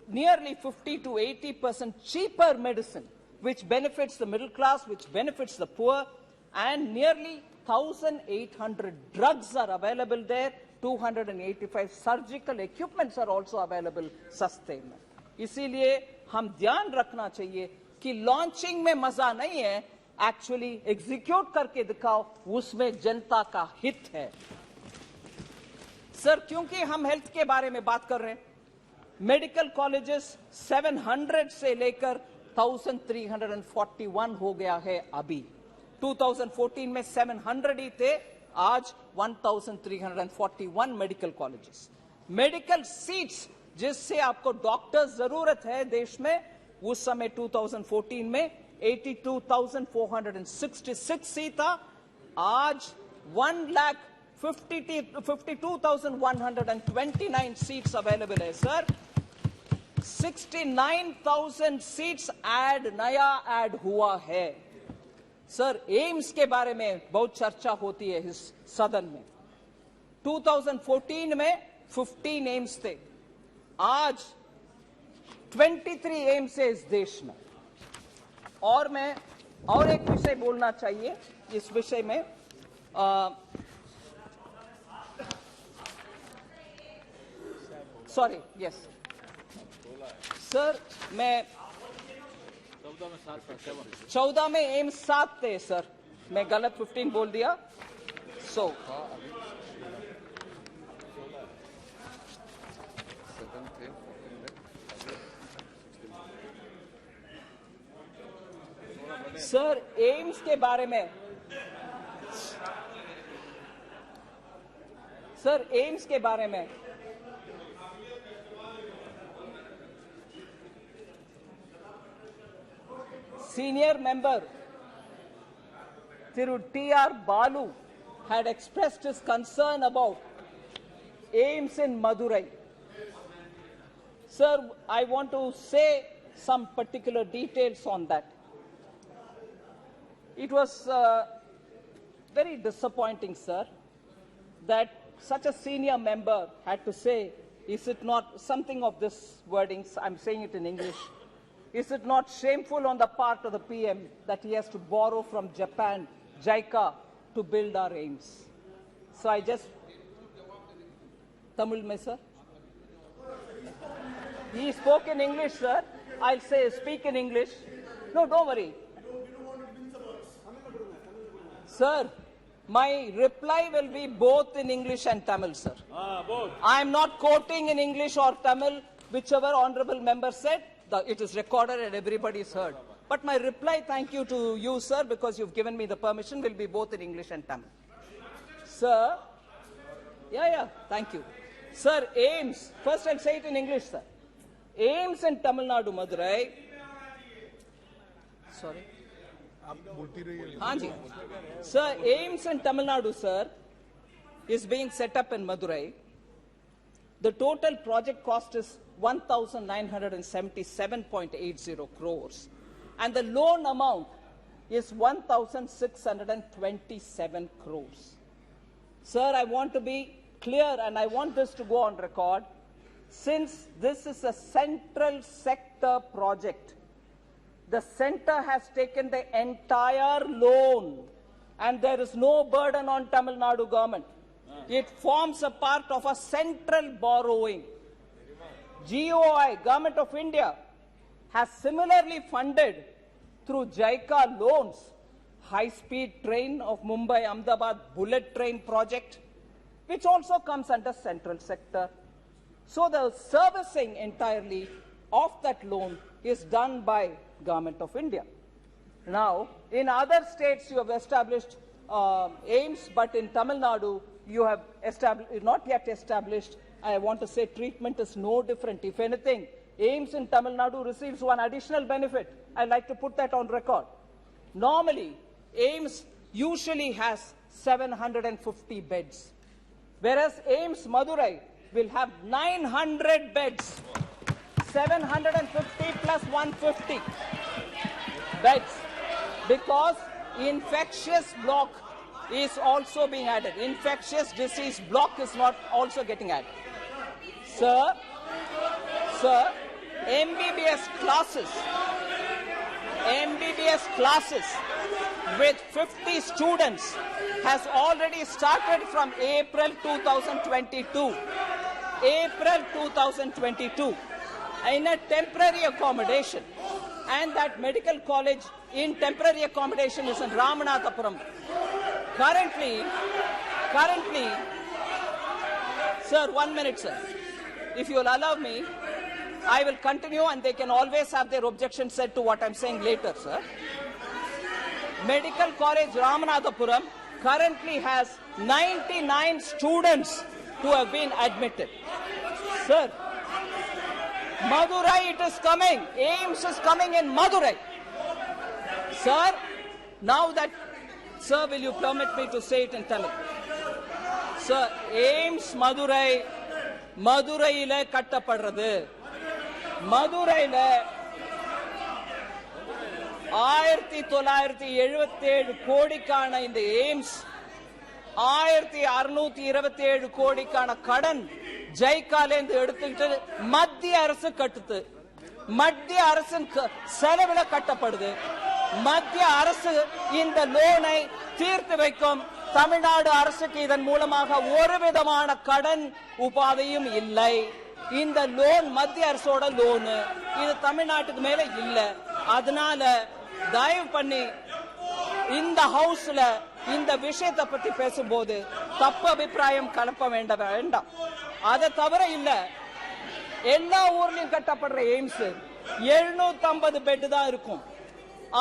[SPEAKER 2] nearly 50 to 80% cheaper medicine, which benefits the middle class, which benefits the poor, and nearly 1,800 drugs are available there. 285 surgical equipments are also available सस्ते में. इसीलिए हम ध्यान रखना चाहिए कि लॉन्चिंग में मजा नहीं है, एक्चुअली एग्जीक्यूट करके दिखाओ, उसमें जनता का हित है. सर, क्योंकि हम हेल्थ के बारे में बात कर रहे हैं, मेडिकल कॉलेजेस 700 से लेकर 1341 हो गया है अभी. 2014 में 700 ही थे, आज 1341 मेडिकल कॉलेजेस. मेडिकल सीट्स जिससे आपको डॉक्टर्स जरूरत है देश में, उस समय 2014 में 82,466 सीट था, आज 1,52,129 सीट्स अवेलेबल है. सर, 69,000 सीट्स नया ऐड हुआ है. सर एम्स के बारे में बहुत चर्चा होती है इस सदन में। 2014 में 15 एम्स थे, आज 23 एम्स है इस देश में। और मैं और एक विषय बोलना चाहिए इस विषय में, सॉरी, यस सर, मैं 14 में एम्स 7 थे सर, मैं गलत 15 बोल दिया। सो सर एम्स के बारे में, सर एम्स के बारे में senior member Thiru T.R. Balu had expressed his concern about AIIMS in Madurai. Sir, I want to say some particular details on that. It was very disappointing, sir, that such a senior member had to say, is it not something of this wording, I'm saying it in English, is it not shameful on the part of the PM that he has to borrow from Japan, JICA, to build our AIIMS? So I just, Tamil mein, sir? He spoke in English, sir. I'll say, speak in English. No, don't worry. Sir, my reply will be both in English and Tamil, sir.
[SPEAKER 4] Both.
[SPEAKER 2] I am not quoting in English or Tamil, whichever honorable member said. It is recorded and everybody is heard. But my reply, thank you to you, sir, because you've given me the permission, will be both in English and Tamil. Sir, thank you. Sir, AIIMS, first I'll say it in English, sir. AIIMS in Tamil Nadu, Madurai. Sorry. Hanji. Sir, AIIMS in Tamil Nadu, sir, is being set up in Madurai. The total project cost is 1,977.80 crores. And the loan amount is 1,627 crores. Sir, I want to be clear and I want this to go on record. Since this is a central sector project, the center has taken the entire loan and there is no burden on Tamil Nadu government. It forms a part of a central borrowing. GOI, Government of India, has similarly funded through JICA loans high-speed train of Mumbai-Ahmedabad bullet train project, which also comes under central sector. So the servicing entirely of that loan is done by Government of India. Now, in other states you have established AIIMS, but in Tamil Nadu you have not yet established. I want to say treatment is no different. If anything, AIIMS in Tamil Nadu receives one additional benefit. I'd like to put that on record. Normally, AIIMS usually has 750 beds, whereas AIIMS Madurai will have 900 beds, 750 plus 150 beds, because infectious block is also being added. Infectious disease block is not also getting added. Sir, MBBS classes with 50 students has already started from April 2022. April 2022 in a temporary accommodation, and that medical college in temporary accommodation is in Ramanathapuram. Currently, sir, 1 minute, sir. If you will allow me, I will continue and they can always have their objection said to what I'm saying later, sir. Medical College Ramanathapuram currently has 99 students who have been admitted. Sir, Madurai it is coming. AIIMS is coming in Madurai. Sir, now that, sir, will you permit me to say it in Tamil? Sir, AIIMS Madurai, Maduraile kattapadrathu. Maduraile, 1977 கோடிக்கான இந்த AIIMS 1627 கோடிக்கான கடன் ஜெய்காலேந்து எடுத்துக்கிட்டு மத்திய அரசு கட்டுது. மத்திய அரசு செலவுல கட்டப்படுது. மத்திய அரசு இந்த லோனை தீர்த்து வைக்கும். தமிழ்நாடு அரசுக்கு இதன் மூலமாக ஒரு விதமான கடன் உபாதையும் இல்லை. இந்த லோன் மத்திய அரசோட லோனு, இது தமிழ்நாட்டுக்கு மேல இல்ல. அதனால தயவு பண்ணி இந்த ஹவுஸ்ல இந்த விஷயத்தை பத்தி பேசும்போது தப்பு அபிப்பிராயம் கலப்ப வேண்டாம். அதை தவிர இல்ல, எல்லா ஊர்லயும் கட்டப்படுற எய்ம்ஸ் 750 பெட் தான் இருக்கும்.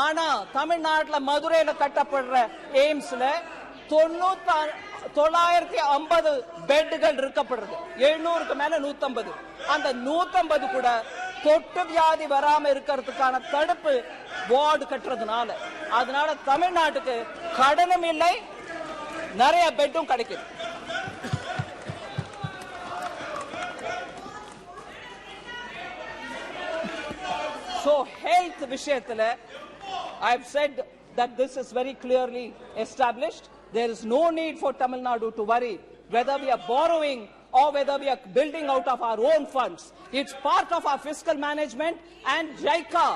[SPEAKER 2] ஆனா தமிழ்நாட்டுல மதுரையில கட்டப்படுற எய்ம்ஸ்ல 950 பெட்டுகள் இருக்கப்படுறது. 700க்கு மேல 150. அந்த 150 கூட தொட்டு வியாதி வராம இருக்கிறதுக்கான தடுப்பு வார்டு கட்டுறதுனால, அதனால தமிழ்நாட்டுக்கு கடனும் இல்லை, நிறைய பெட்டும் கிடைக்குது. So health விஷயத்துல I have said that this is very clearly established. There is no need for Tamil Nadu to worry whether we are borrowing or whether we are building out of our own funds. It's part of our fiscal management, and JICA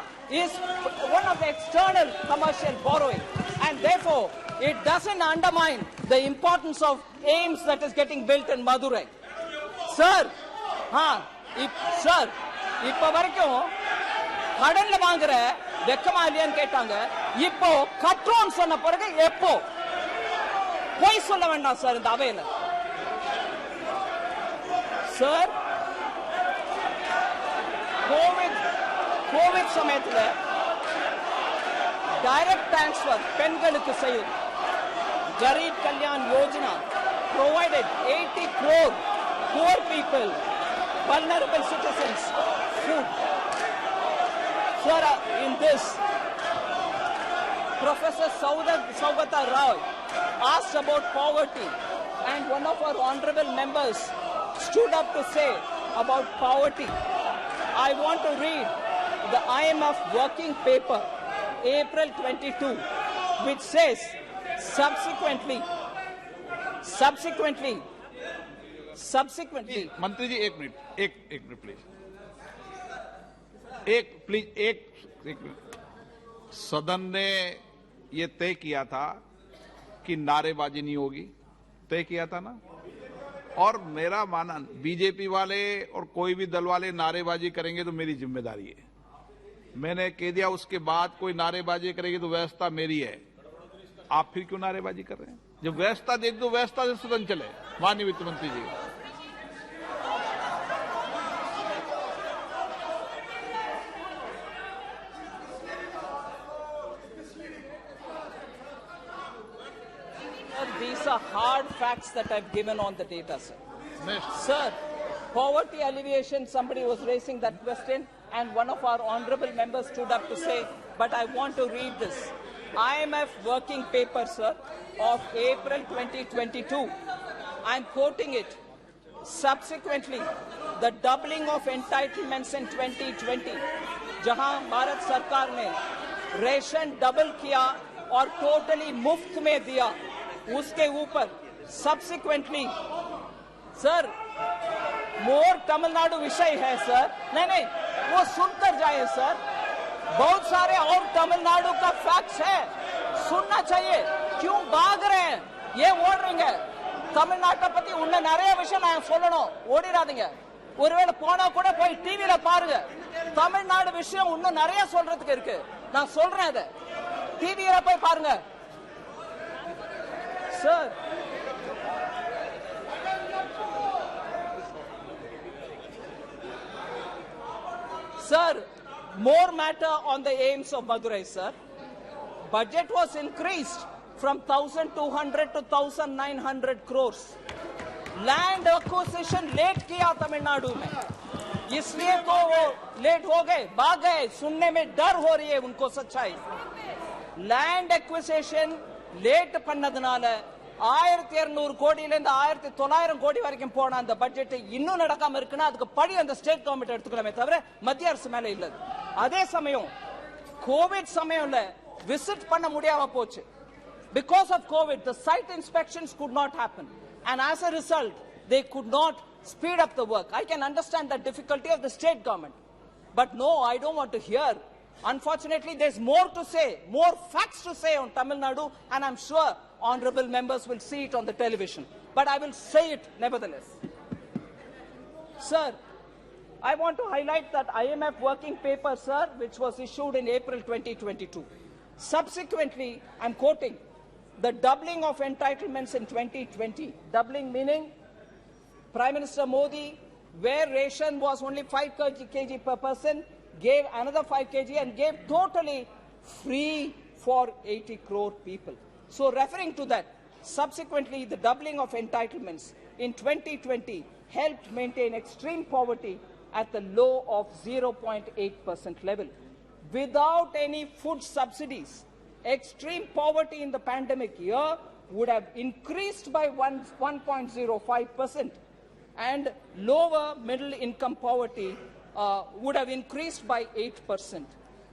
[SPEAKER 2] is one of the external commercial borrowing, and therefore it doesn't undermine the importance of aims that is getting built in Madurai. Sir, sir, இப்ப வரைக்கும் கடன்ல வாங்குற வெக்கமா இல்லையான்னு கேட்டாங்க. இப்போ கட்டுறோம் சொன்ன பிறகு எப்போ போய் சொல்ல வேண்டாம் சார் இந்த அவையில. சார், கோவிட் சமயத்துல டைரக்ட் டிரான்ஸ்பர் பெண்களுக்கு செய்யும் kharif Kalyan Yojana provided 80 crore poor people, vulnerable citizens food. Sir, in this, Professor Saugata Rao asked about poverty, and one of our honorable members stood up to say about poverty. I want to read the IMF working paper, April 22, which says, subsequently.
[SPEAKER 1] मंत्री जी एक minute please, एक minute. सदन ने ये तय किया था कि नारेबाजी नहीं होगी, तय किया था ना। और मेरा मानना, बीजेपी वाले और कोई भी दल वाले नारेबाजी करेंगे तो मेरी जिम्मेदारी है। मैंने कह दिया, उसके बाद कोई नारेबाजी करेगी तो व्यवस्था मेरी है। आप फिर क्यों नारेबाजी कर रहे हैं? जब व्यवस्था देख दो, व्यवस्था से सदन चले। माननीय वित्त मंत्री जी,
[SPEAKER 2] these are hard facts that I've given on the data, sir. Sir, poverty alleviation, somebody was raising that question, and one of our honorable members stood up to say, but I want to read this. IMF working paper, sir, of April 2022. I'm quoting it. Subsequently, the doubling of entitlements in 2020, जहां भारत सरकार ने ration double किया और totally मुफ्त में दिया, उसके ऊपर सब्सिक्वेंटली सर मोर तमिलनाडु विषय है सर। नहीं, वो सुनकर जाए सर, बहुत सारे और तमिलनाडु का फैक्ट्स है, सुनना चाहिए। क्यों भाग रहे हैं, ये ओड़ रही है தமிழ்நாட்டை பத்தி உன்ன நிறைய விஷயம் நான் சொல்லணும், ஓடிடாதீங்க। ஒருவேளை போனா கூட போய் டிவில பாருங்க, தமிழ்நாடு விஷயம் இன்னும் நிறைய சொல்றதுக்கு இருக்கு, நான் சொல்றேன், அதை டிவில போய் பாருங்க sir. Sir, more matter on the aims of Madurai, sir. Budget was increased from 1,200 to 1,900 crores. Land acquisition late किया तमिलनाडु में, इसलिए तो वो लेट हो गए, भाग गए। सुनने में डर हो रही है उनको सच्चाई। Land acquisition late பண்ணதுனால 1200 கோடியில இருந்து 1900 கோடி வரைக்கும் போன அந்த பட்ஜெட் இன்னும் நடக்காம இருக்குன்னா அதுக்கு படி அந்த ஸ்டேட் கவர்மெண்ட் எடுத்துக்கலாமே தவிர மத்திய அரசு மேல இல்ல। அதே சமயம் COVID samayamla visit panna mudiyama pochu. Because of COVID, the site inspections could not happen. And as a result, they could not speed up the work. I can understand the difficulty of the state government. But no, I don't want to hear. Unfortunately, there's more to say, more facts to say on Tamil Nadu, and I'm sure honorable members will see it on the television. But I will say it nevertheless. Sir, I want to highlight that IMF working paper, sir, which was issued in April 2022. Subsequently, I'm quoting, the doubling of entitlements in 2020, doubling meaning Prime Minister Modi, where ration was only 5 kg per person, gave another 5 kg and gave totally free for 80 crore people. So referring to that, subsequently the doubling of entitlements in 2020 helped maintain extreme poverty at the low of 0.8% level. Without any food subsidies, extreme poverty in the pandemic year would have increased by 1.05%, and lower middle income poverty would have increased by 8%.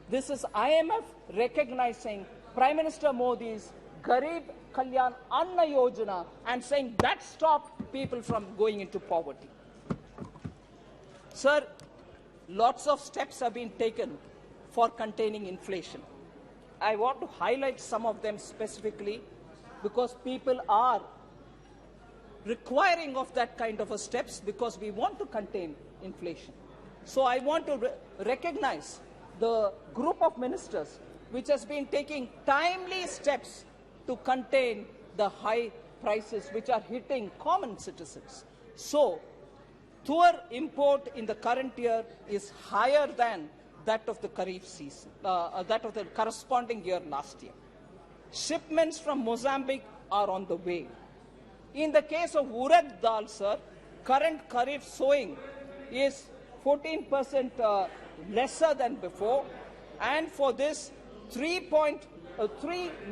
[SPEAKER 2] This is IMF recognizing Prime Minister Modi's Garib Kalyan Anna Yojana and saying that stopped people from going into poverty. Sir, lots of steps have been taken for containing inflation. I want to highlight some of them specifically because people are requiring of that kind of a steps because we want to contain inflation. So I want to recognize the group of ministers which has been taking timely steps to contain the high prices which are hitting common citizens. So, tour import in the current year is higher than that of the Kharif season, that of the corresponding year last year. Shipments from Mozambique are on the way. In the case of urad dal, sir, current Kharif sowing is 14% lesser than before, and for this 3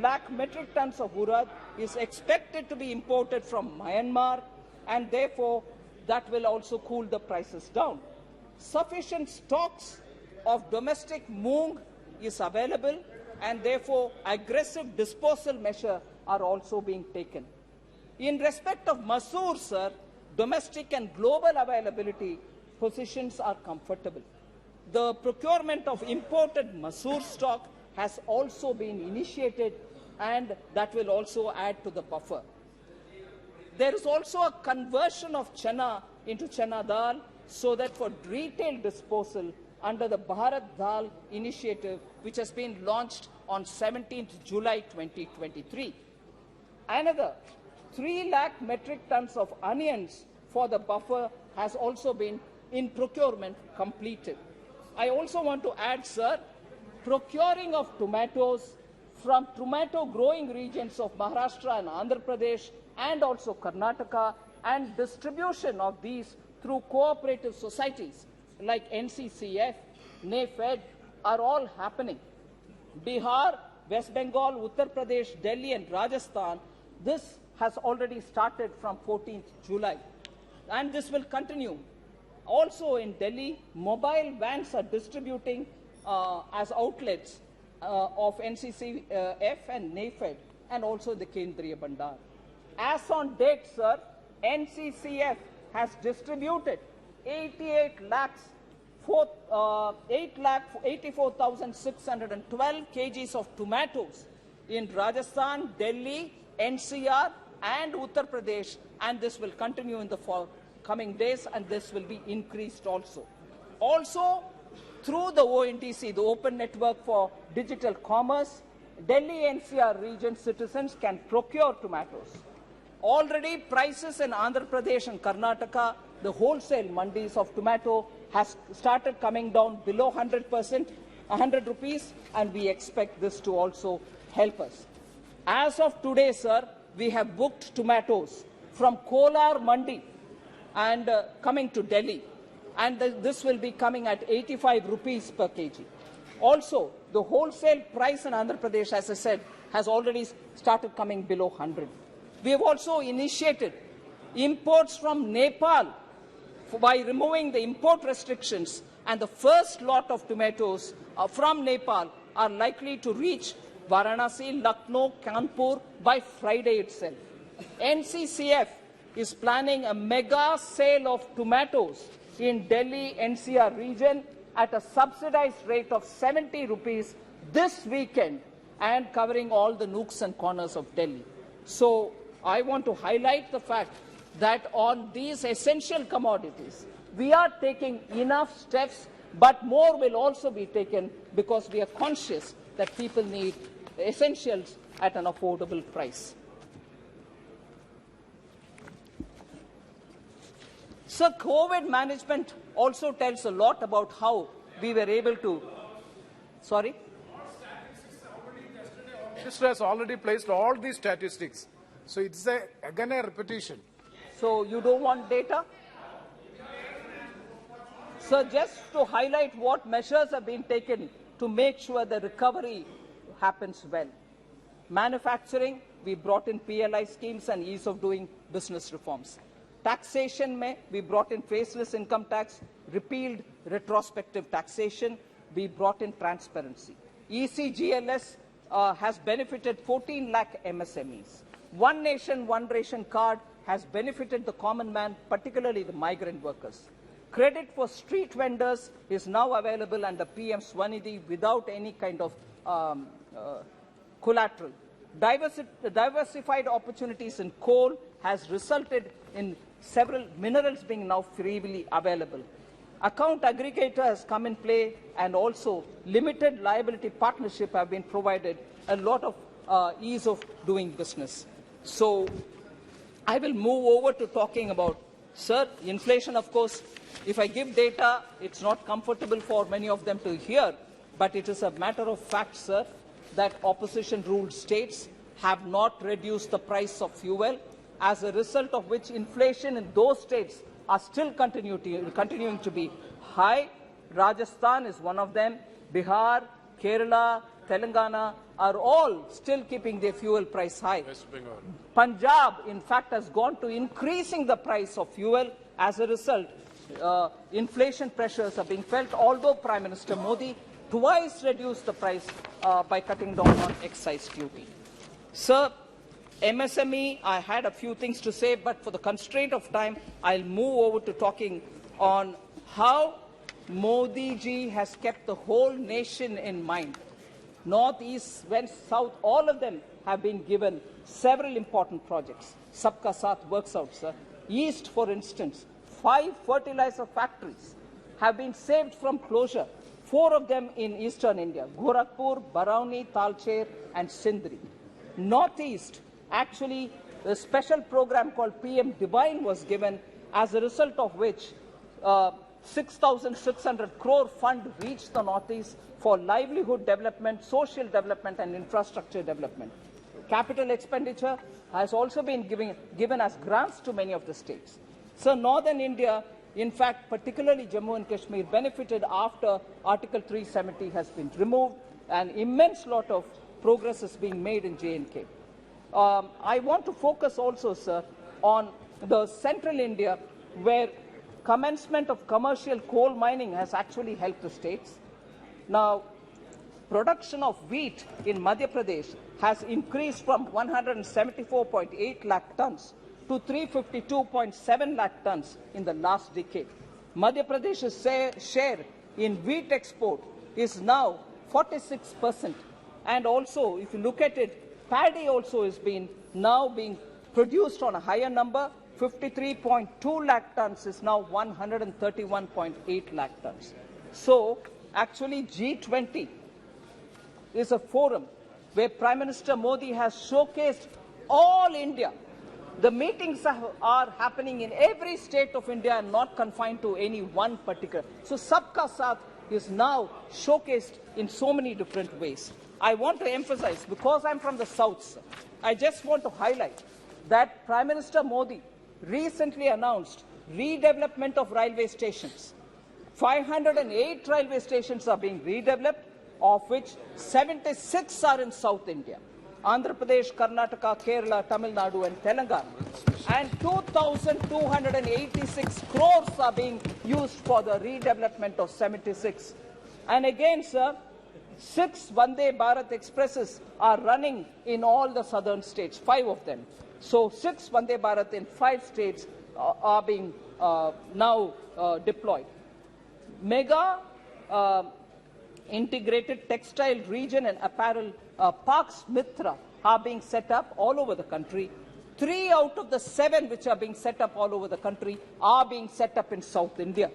[SPEAKER 2] lakh metric tons of urad is expected to be imported from Myanmar, and therefore that will also cool the prices down. Sufficient stocks of domestic moong is available, and therefore aggressive disposal measures are also being taken. In respect of masoor, sir, domestic and global availability positions are comfortable. The procurement of imported masoor stock has also been initiated, and that will also add to the buffer. There is also a conversion of chana into chana dal so that for retail disposal under the Bharat Dal initiative, which has been launched on 17th July 2023. Another 3 lakh metric tons of onions for the buffer has also been in procurement completed. I also want to add, sir, procuring of tomatoes from tomato growing regions of Maharashtra and Andhra Pradesh and also Karnataka, and distribution of these through cooperative societies like NCCF, NAFED are all happening. Bihar, West Bengal, Uttar Pradesh, Delhi and Rajasthan, this has already started from 14th July, and this will continue. Also in Delhi, mobile vans are distributing as outlets of NCCF and NAFED, and also the Kendriya Bandar. As on date, sir, NCCF has distributed 8,84,612 kgs of tomatoes in Rajasthan, Delhi, NCR and Uttar Pradesh, and this will continue in the coming days, and this will be increased also. Also, through the ONDC, the Open Network for Digital Commerce, Delhi NCR region citizens can procure tomatoes. Already prices in Andhra Pradesh and Karnataka, the wholesale mandis of tomato has started coming down below 100%, 100 rupees, and we expect this to also help us. As of today, sir, we have booked tomatoes from Kolar Mandi and coming to Delhi, and this will be coming at 85 rupees per kg. Also, the wholesale price in Andhra Pradesh, as I said, has already started coming below 100. We have also initiated imports from Nepal by removing the import restrictions, and the first lot of tomatoes from Nepal are likely to reach Varanasi, Lucknow, Kanpur by Friday itself. NCCF is planning a mega sale of tomatoes in Delhi NCR region at a subsidized rate of 70 rupees this weekend and covering all the nooks and corners of Delhi. So I want to highlight the fact that on these essential commodities, we are taking enough steps, but more will also be taken because we are conscious that people need essentials at an affordable price. So COVID management also tells a lot about how we were able to, sorry?
[SPEAKER 4] Minister has already placed all these statistics. So it's again a repetition.
[SPEAKER 2] So you don't want data? So just to highlight what measures have been taken to make sure the recovery happens well. Manufacturing, we brought in PLI schemes and ease of doing business reforms. Taxation, we brought in faceless income tax, repealed retrospective taxation, we brought in transparency. ECGLS has benefited 14 lakh MSMEs. One Nation, One Ration card has benefited the common man, particularly the migrant workers. Credit for street vendors is now available under PM Swanidhi without any kind of collateral. Diversified opportunities in coal has resulted in several minerals being now freely available. Account aggregator has come in play, and also limited liability partnership have been provided a lot of ease of doing business. So I will move over to talking about, sir, inflation, of course. If I give data, it's not comfortable for many of them to hear, but it is a matter of fact, sir, that opposition-ruled states have not reduced the price of fuel, as a result of which inflation in those states are still continuing to be high. Rajasthan is one of them. Bihar, Kerala, Telangana are all still keeping their fuel price high. Punjab, in fact, has gone to increasing the price of fuel. As a result, inflation pressures are being felt, although Prime Minister Modi twice reduced the price by cutting down on excise duty. Sir, MSME, I had a few things to say, but for the constraint of time, I'll move over to talking on how Modi ji has kept the whole nation in mind. North, East, West, South, all of them have been given several important projects. Sabka Saath works out, sir. East, for instance, 5 fertilizer factories have been saved from closure, 4 of them in eastern India, Gorakhpur, Barauni, Talcher, and Sindri. Northeast, actually, a special program called PM Divine was given, as a result of which 6,600 crore fund reached the Northeast for livelihood development, social development, and infrastructure development. Capital expenditure has also been given as grants to many of the states. So northern India, in fact, particularly Jammu and Kashmir, benefited after Article 370 has been removed. An immense lot of progress is being made in J&K. I want to focus also, sir, on the central India, where commencement of commercial coal mining has actually helped the states. Now, production of wheat in Madhya Pradesh has increased from 174.8 lakh tons to 352.7 lakh tons in the last decade. Madhya Pradesh's share in wheat export is now 46%. And also, if you look at it, paddy also is now being produced on a higher number. 53.2 lakh tons is now 131.8 lakh tons. So, actually, G20 is a forum where Prime Minister Modi has showcased all India. The meetings are happening in every state of India and not confined to any one particular. So, Sabka Saath is now showcased in so many different ways. I want to emphasize, because I'm from the South, sir, I just want to highlight that Prime Minister Modi recently announced redevelopment of railway stations. 508 railway stations are being redeveloped, of which 76 are in South India. Andhra Pradesh, Karnataka, Kerala, Tamil Nadu, and Telangana. And 2,286 crores are being used for the redevelopment of 76. And again, sir, 6 Vande Bharat Expresses are running in all the southern states, 5 of them. So 6 Vande Bharat in 5 states are being now deployed. Mega integrated textile region and apparel parks Mitra are being set up all over the country. 3 out of the 7 which are being set up all over the country are being set up in South India.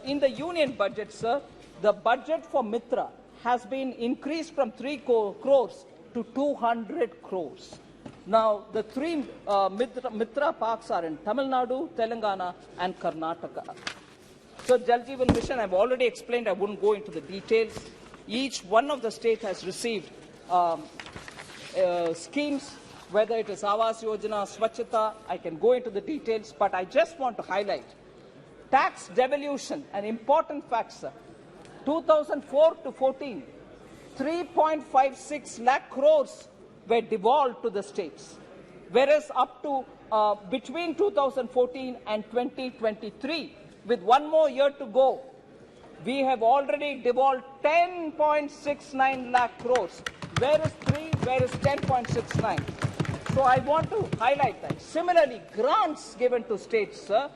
[SPEAKER 2] In the union budget, sir, the budget for Mitra has been increased from 3 crores to 200 crores. Now, the 3 Mitra parks are in Tamil Nadu, Telangana, and Karnataka. So, Jal Jeevan Mission, I've already explained, I wouldn't go into the details. Each one of the states has received schemes, whether it is Awas Yojana, Swachhata, I can go into the details, but I just want to highlight tax devolution, an important fact, sir. 2004 to 14, 3.56 lakh crores were devolved to the states, whereas up to between 2014 and 2023, with 1 more year to go, we have already devolved 10.69 lakh crores. Where is 3? Where is 10.69? So I want to highlight that. Similarly, grants given to states, sir,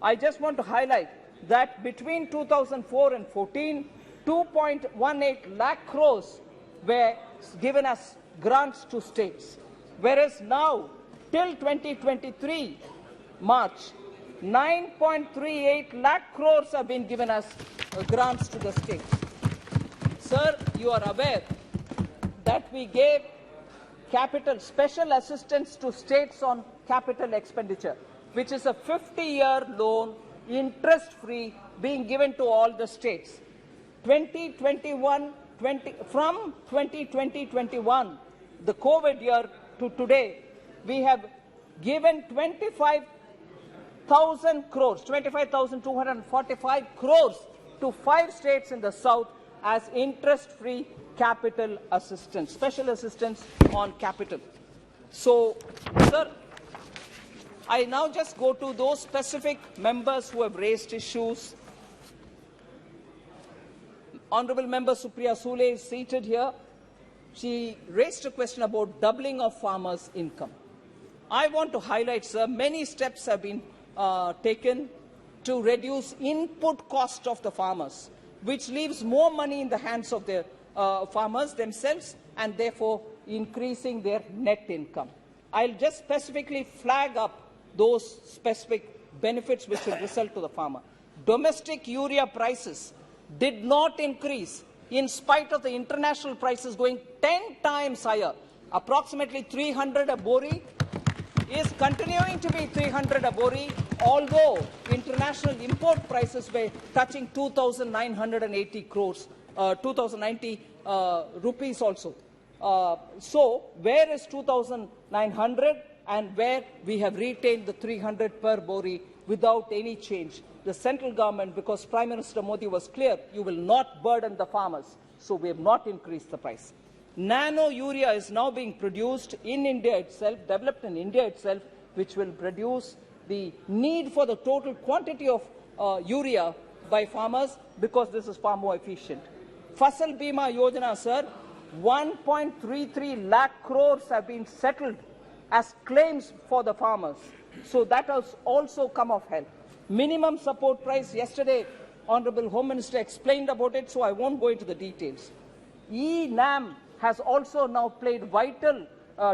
[SPEAKER 2] I just want to highlight that between 2004 and 14, 2.18 lakh crores were given as grants to states, whereas now, till 2023 March, 9.38 lakh crores have been given as grants to the states. Sir, you are aware that we gave special assistance to states on capital expenditure, which is a 50-year loan, interest-free, being given to all the states. From 2020-21, the COVID year to today, we have given 25,000 crores, 25,245 crores to 5 states in the south as interest-free capital assistance, special assistance on capital. So, sir, I now just go to those specific members who have raised issues. Honorable Member Supriya Sule is seated here. She raised a question about doubling of farmers' income. I want to highlight, sir, many steps have been taken to reduce input cost of the farmers, which leaves more money in the hands of the farmers themselves and therefore increasing their net income. I'll just specifically flag up those specific benefits which will result to the farmer. Domestic urea prices did not increase in spite of the international prices going 10 times higher. Approximately 300 a bori is continuing to be 300 a bori, although international import prices were touching 2,980 crores, 2,090 rupees also. So, where is 2,900 and where we have retained the 300 per bori without any change? The central government, because Prime Minister Modi was clear, you will not burden the farmers, so we have not increased the price. Nano urea is now being produced in India itself, developed in India itself, which will reduce the need for the total quantity of urea by farmers because this is far more efficient. Fasal Bima Yojana, sir, 1.33 lakh crores have been settled as claims for the farmers. So that has also come of help. Minimum support price, yesterday Honorable Home Minister explained about it, so I won't go into the details. E-NAM has also now played vital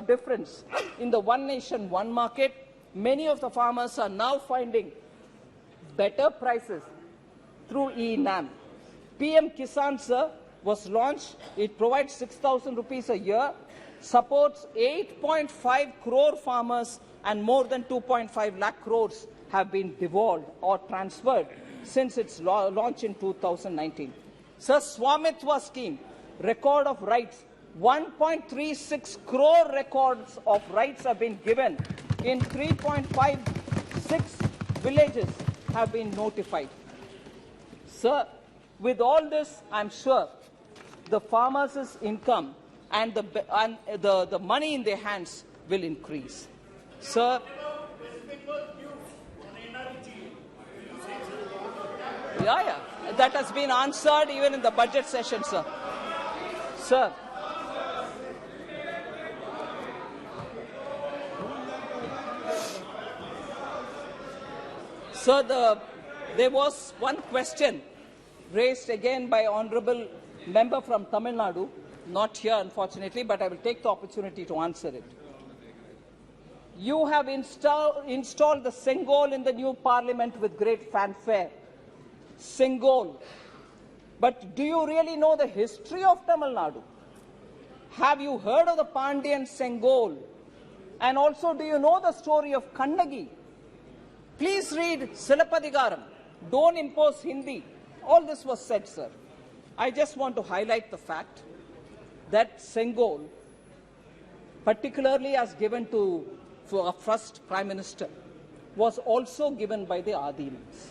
[SPEAKER 2] difference in the one nation, one market. Many of the farmers are now finding better prices through E-NAM. PM Kisan, sir, was launched. It provides 6,000 rupees a year, supports 8.5 crore farmers, and more than 2.5 lakh crores have been devolved or transferred since its launch in 2019. Sir, Swamitwa scheme, record of rights, 1.36 crore records of rights have been given in 3.56 villages have been notified. Sir, with all this, I'm sure the farmers' income and the money in their hands will increase. Sir, yeah, that has been answered even in the budget session, sir. Sir. Sir, there was one question raised again by Honorable Member from Tamil Nadu, not here unfortunately, but I will take the opportunity to answer it. You have installed the Sengol in the new parliament with great fanfare. Sengol. But do you really know the history of Tamil Nadu? Have you heard of the Pandyan Sengol? And also, do you know the story of Kannagi? Please read Silapadigaram. Don't impose Hindi. All this was said, sir. I just want to highlight the fact that Sengol, particularly as given to our first Prime Minister, was also given by the Adimans,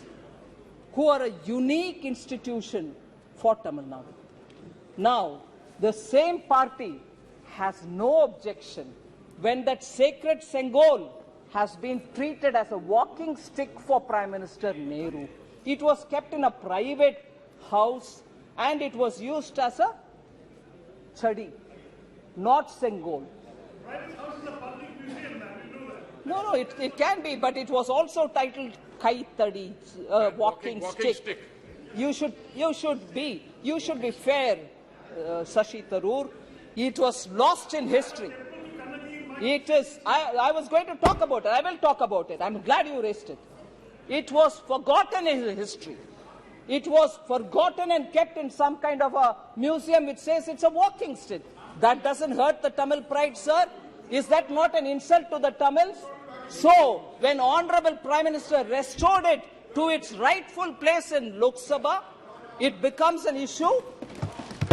[SPEAKER 2] who are a unique institution for Tamil Nadu. Now, the same party has no objection when that sacred Sengol has been treated as a walking stick for Prime Minister Nehru. It was kept in a private house and it was used as a chadi, not Sengol. No, it can be, but it was also titled Kai Tadi, walking stick. You should be fair, Shashi Tharoor. It was lost in history. It is. I was going to talk about it. I will talk about it. I'm glad you raised it. It was forgotten in history. It was forgotten and kept in some kind of a museum which says it's a walking stick. That doesn't hurt the Tamil pride, sir. Is that not an insult to the Tamils? So, when Honorable Prime Minister restored it to its rightful place in Lok Sabha, it becomes an issue.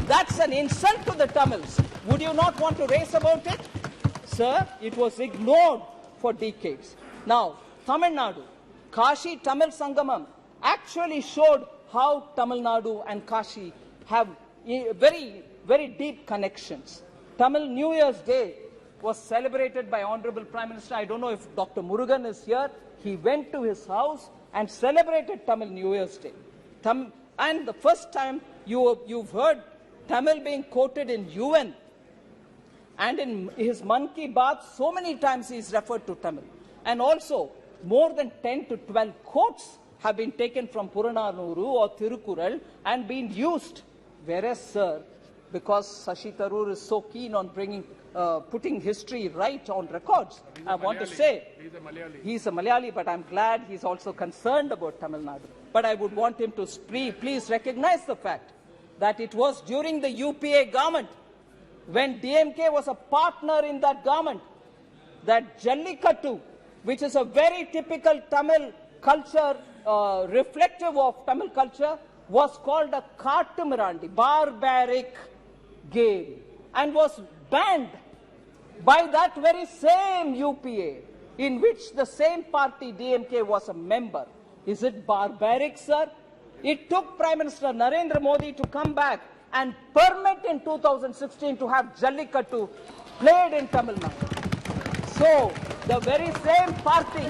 [SPEAKER 2] That's an insult to the Tamils. Would you not want to raise about it? Sir, it was ignored for decades. Now, Tamil Nadu, Kashi Tamil Sangamam actually showed how Tamil Nadu and Kashi have very, very deep connections. Tamil New Year's Day was celebrated by Honorable Prime Minister. I don't know if Dr. Murugan is here. He went to his house and celebrated Tamil New Year's Day. And the first time you've heard Tamil being quoted in UN. And in his Man Ki Baat, so many times he is referred to Tamil. And also, more than 10 to 12 quotes have been taken from Purananuru or Thirukural and been used. Whereas, sir, because Shashi Tharoor is so keen on putting history right on records, I want to say, he's a Malayali, but I'm glad he's also concerned about Tamil Nadu. But I would want him to please recognize the fact that it was during the UPA government, when DMK was a partner in that government, that Jallikattu, which is a very typical Tamil culture, reflective of Tamil culture, was called a Kattumirandi, barbaric game, and was banned by that very same UPA, in which the same party, DMK, was a member. Is it barbaric, sir? It took Prime Minister Narendra Modi to come back and permit in 2016 to have Jallikattu played in Tamil Nadu. So, the very same party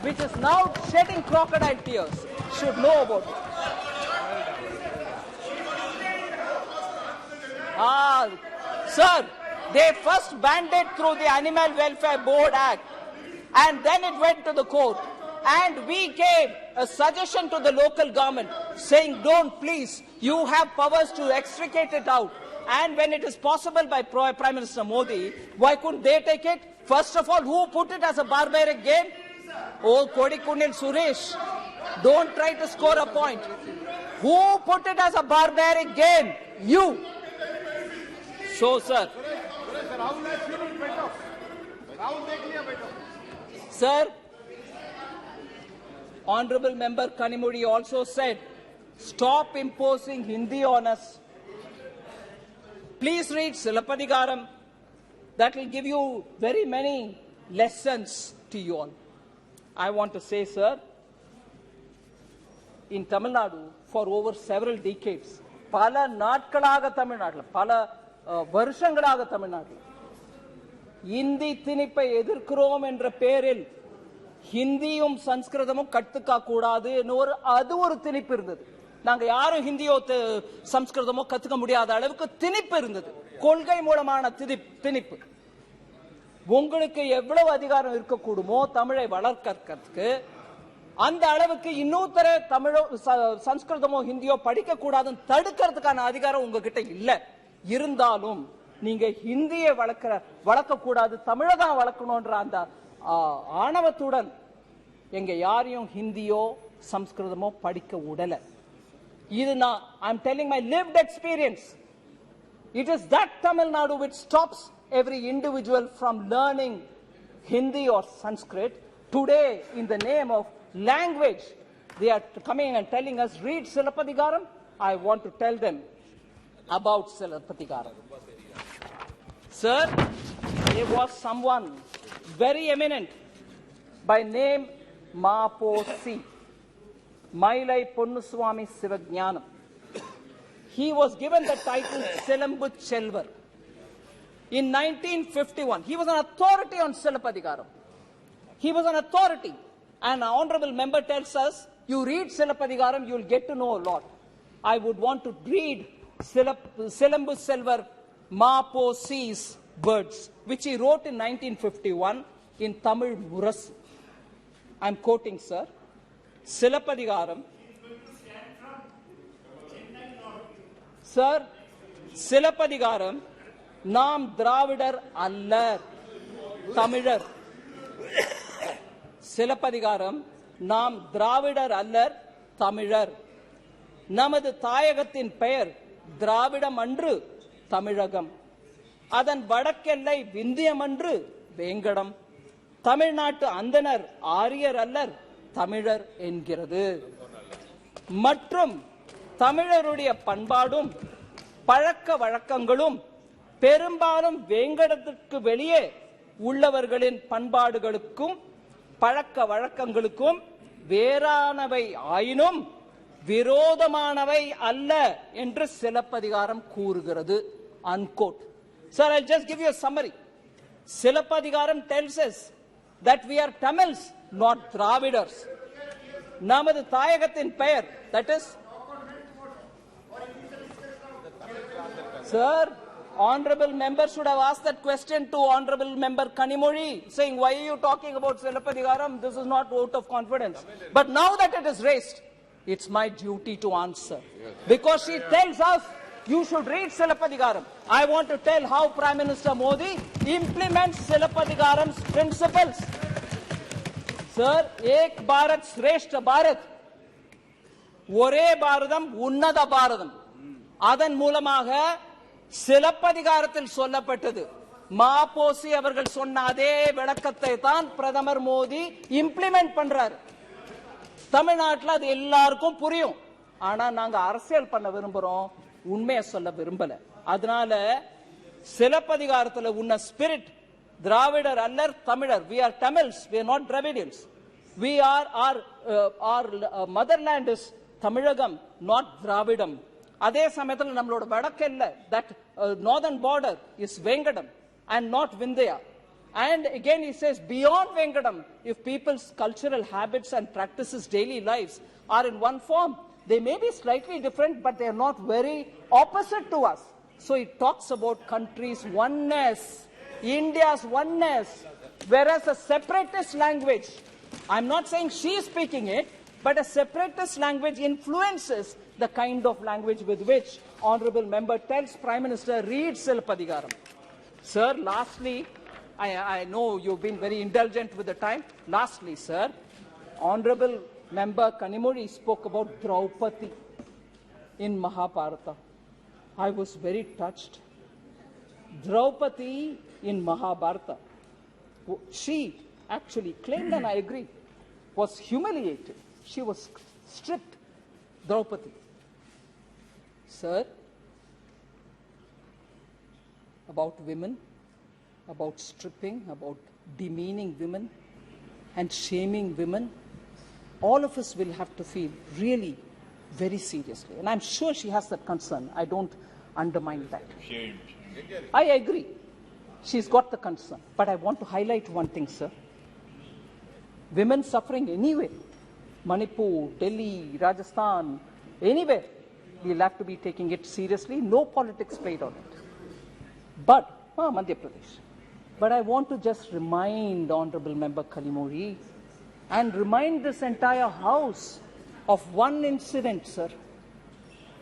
[SPEAKER 2] which is now shedding crocodile tears should know about it. Sir, they first banned it through the Animal Welfare Board Act, and then it went to the court. And we gave a suggestion to the local government saying, don't please, you have powers to extricate it out. And when it is possible by Prime Minister Modi, why couldn't they take it? First of all, who put it as a barbaric game? Oh, Kodikunil Suresh, don't try to score a point. Who put it as a barbaric game? You. So, sir. Sir, Honorable Member Kanimudi also said, stop imposing Hindi on us. Please read Silapadigaram. That will give you very many lessons to you all. I want to say, sir, in Tamil Nadu, for over several decades, pala natkalaga Tamil Nadu, pala varshangalaga Tamil Nadu, Hindi thinipai edirkrom endra peril, ஹிந்தியும் சன்ஸ்கிருதமும் கத்துக்க கூடாது ஒரு திணிப்பு இருந்தது. நாங்க யாரும் ஹிந்தியோ சம்ஸ்கிருதமோ கத்துக்க முடியாத அளவுக்கு திணிப்பு இருந்தது, கொள்கை மூலமான திணிப்பு. உங்களுக்கு எவ்வளவு அதிகாரம் இருக்கக்கூடுமோ தமிழை வளர்க்கறதுக்கு, அந்த அளவுக்கு இன்னொருத்தர தமிழோ சம்ஸ்கிருதமோ ஹிந்தியோ படிக்க கூடாதுன்னு தடுக்கிறதுக்கான அதிகாரம் உங்ககிட்ட இல்ல. இருந்தாலும் நீங்க ஹிந்தியை வளர்க்க கூடாது, தமிழதான் வளர்க்கணும்ன்ற அந்த ஆணவத்துடன் எங்க யாரையும் ஹிந்தியோ சம்ஸ்கிருதமோ படிக்க விடல. இது நான் I'm telling my lived experience. It is that Tamil Nadu which stops every individual from learning Hindi or Sanskrit. Today, in the name of language, they are coming and telling us, read Silappatikaram. I want to tell them about Silappatikaram. Sir, there was someone very eminent by name Maposi, Mailai Ponnuswamy Sivajnanam. He was given the title Silambu Chelvar. In 1951, he was an authority on Silappatikaram. He was an authority. And an honorable member tells us, you read Silappatikaram, you will get to know a lot. I would want to read Silambu Selvar Maposi's words, which he wrote in 1951 in Tamil Murasu. I am quoting, sir. Silappatikaram. Sir, Silappatikaram, நாம் திராவிடர் அல்லர், தமிழர். சிலப்பதிகாரம், நாம் திராவிடர் அல்லர், தமிழர். நமது தாயகத்தின் பெயர் திராவிடம் அன்று, தமிழகம். அதன் வடக்கெல்லை விந்தியம் அன்று, வேங்கடம். தமிழ்நாட்டு அந்தனர் ஆரியர் அல்லர், தமிழர் என்கிறது. மற்றும் தமிழருடைய பண்பாடும் பழக்க வழக்கங்களும் பெரும்பாலும் வேங்கடத்திற்கு வெளியே உள்ளவர்களின் பண்பாடுகளுக்கும் பழக்க வழக்கங்களுக்கும் வேறானவை ஆயினும் விரோதமானவை அல்ல என்று சிலப்பதிகாரம் கூறுகிறது. Unquote. Sir, I'll just give you a summary. Silappatikaram tells us that we are Tamils, not Dravidars. நமது தாயகத்தின் பெயர், that is, sir, honorable member should have asked that question to honorable member Kanimozhi, saying, why are you talking about Silappatikaram? This is not vote of confidence. But now that it is raised, it's my duty to answer. Because she tells us, you should read Silappatikaram. I want to tell how Prime Minister Modi implements Silappatikaram's principles. Sir, Ek Bharat Shrestha Bharat, ஒரே பாரதம் உன்னத பாரதம், அதன் மூலமாக சிலப்பதிகாரத்தில் சொல்லப்பட்டது. மாபோசி அவர்கள் சொன்ன அதே விளக்கத்தை தான் பிரதமர் மோடி இம்ப்ளிமெண்ட் பண்றாரு. தமிழ்நாட்டில் அது எல்லாருக்கும் புரியும். ஆனா நாங்க அரசியல் பண்ண விரும்புறோம், உண்மையை சொல்ல விரும்பல. அதனால சிலப்பதிகாரத்தில் உன்ன ஸ்பிரிட் திராவிடர் அல்லர், தமிழர். We are Tamils, we are not Dravidians. We are our motherland is Tamilagam, not Dravidam. அதே சமயத்தில் நம்மளோட வடக்கெல்ல, that northern border is Vengadam and not Vindhya. And again he says, beyond Vengadam, if people's cultural habits and practices, daily lives are in one form, they may be slightly different, but they are not very opposite to us. So it talks about countries' oneness, India's oneness, whereas a separatist language, I'm not saying she is speaking it, but a separatist language influences the kind of language with which honorable member tells Prime Minister, read Silappatikaram. Sir, lastly, I know you've been very indulgent with the time. Lastly, sir, honorable member Kanimozhi spoke about Draupadi in Mahabharata. I was very touched. Draupadi in Mahabharata, she actually claimed, and I agree, was humiliated. She was stripped. Draupadi. Sir, about women, about stripping, about demeaning women and shaming women, all of us will have to feel really very seriously. And I'm sure she has that concern. I don't undermine that. I agree. She's got the concern. But I want to highlight one thing, sir. Women suffering anyway, Manipur, Delhi, Rajasthan, Anyway, we'll have to be taking it seriously. No politics played on it. But, Madhya Pradesh. But I want to just remind Honorable Member Kalimuri and remind this entire House of one incident, sir.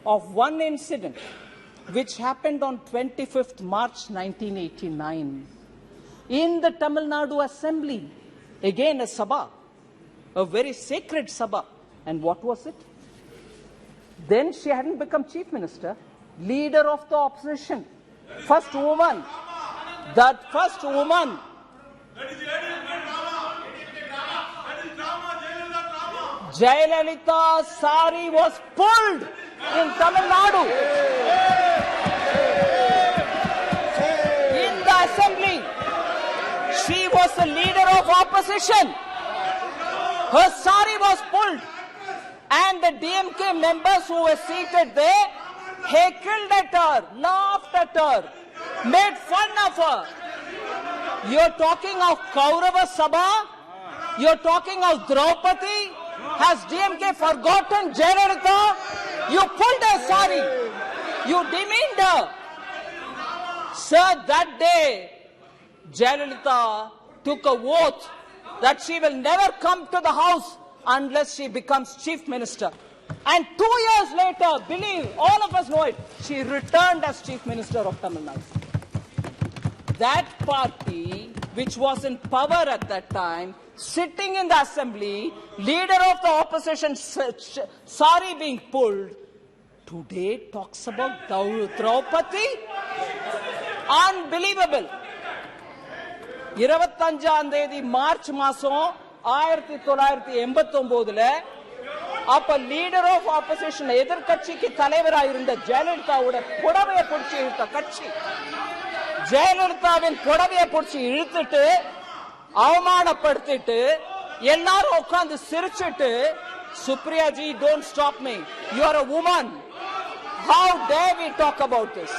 [SPEAKER 2] Of one incident which happened on 25th March 1989 in the Tamil Nadu Assembly. Again, a Sabha, a very sacred Sabha. And what was it? Then she hadn't become Chief Minister, leader of the opposition, first woman. That first woman. Jayalalitha's sari was pulled in Tamil Nadu. In the assembly, she was the leader of opposition. Her sari was pulled, and the DMK members who were seated there heckled at her, laughed at her, made fun of her. You're talking of Kaurava Sabha? You're talking of Draupadi? Has DMK forgotten Jayalalitha? You pulled her sari. You demeaned her. Sir, that day, Jayalalitha took a oath that she will never come to the house unless she becomes Chief Minister. And 2 years later, believe, all of us know it, she returned as Chief Minister of Tamil Nadu. That party, which was in power at that time, sitting in the assembly, leader of the opposition, sari being pulled, today talks about Draupadi? Unbelievable. 25ஆம் தேதி March மாசம் 1989 அப்ப leader of opposition எதிர்க்கட்சிக்கு தலைவராக இருந்த ஜெயலலிதாவோட புடவையை பிடிச்சி இழுத்த கட்சி ஜெயலலிதாவின் புடவையை பிடிச்சி இழுத்துட்டு அவமானப்படுத்திட்டு எல்லாரும் உட்கார்ந்து சிரிச்சிட்டு Supriya G don't stop me you are a woman how dare we talk about this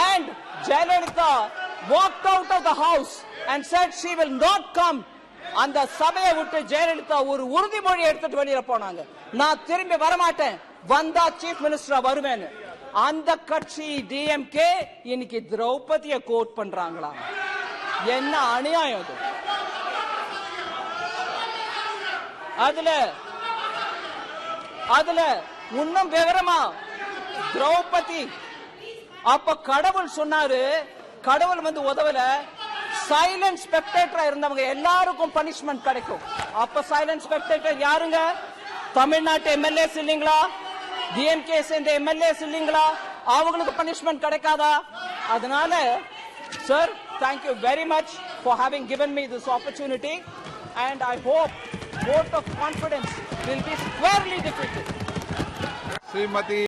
[SPEAKER 2] and Jayalalitha walked out of the house and said she will not come. அந்த சபையை விட்டு ஜெயலலிதா ஒரு உறுதிமொழி எடுத்துட்டு வெளியில போனாங்க. நான் திரும்பி வரமாட்டேன், வந்தா சீஃப் மினிஸ்டரா வருவேன்னு. அந்த கட்சி டிஎம்கே இன்னைக்கு திரௌபதியை கோட் பண்றாங்களா? என்ன அநியாயம் இது? அதுல இன்னும் விவரமா திரௌபதி அப்ப கடவுள் சொன்னாரு, கடவுள் வந்து உதவல, சைலண்ட் ஸ்பெக்டேட்டரா இருந்தவங்க எல்லாருக்கும் பனிஷ்மெண்ட் கிடைக்கும். அப்ப சைலண்ட் ஸ்பெக்டேட்டர் யாருங்க? தமிழ்நாட்டு எம்எல்ஏஸ் இல்லீங்களா? டிஎம்கே சேர்ந்த எம்எல்ஏஸ் இல்லீங்களா? அவங்களுக்கு பனிஷ்மெண்ட் கிடைக்காதா? அதனால sir, thank you very much for having given me this opportunity and I hope vote of confidence will be squarely defeated.
[SPEAKER 1] Shrimati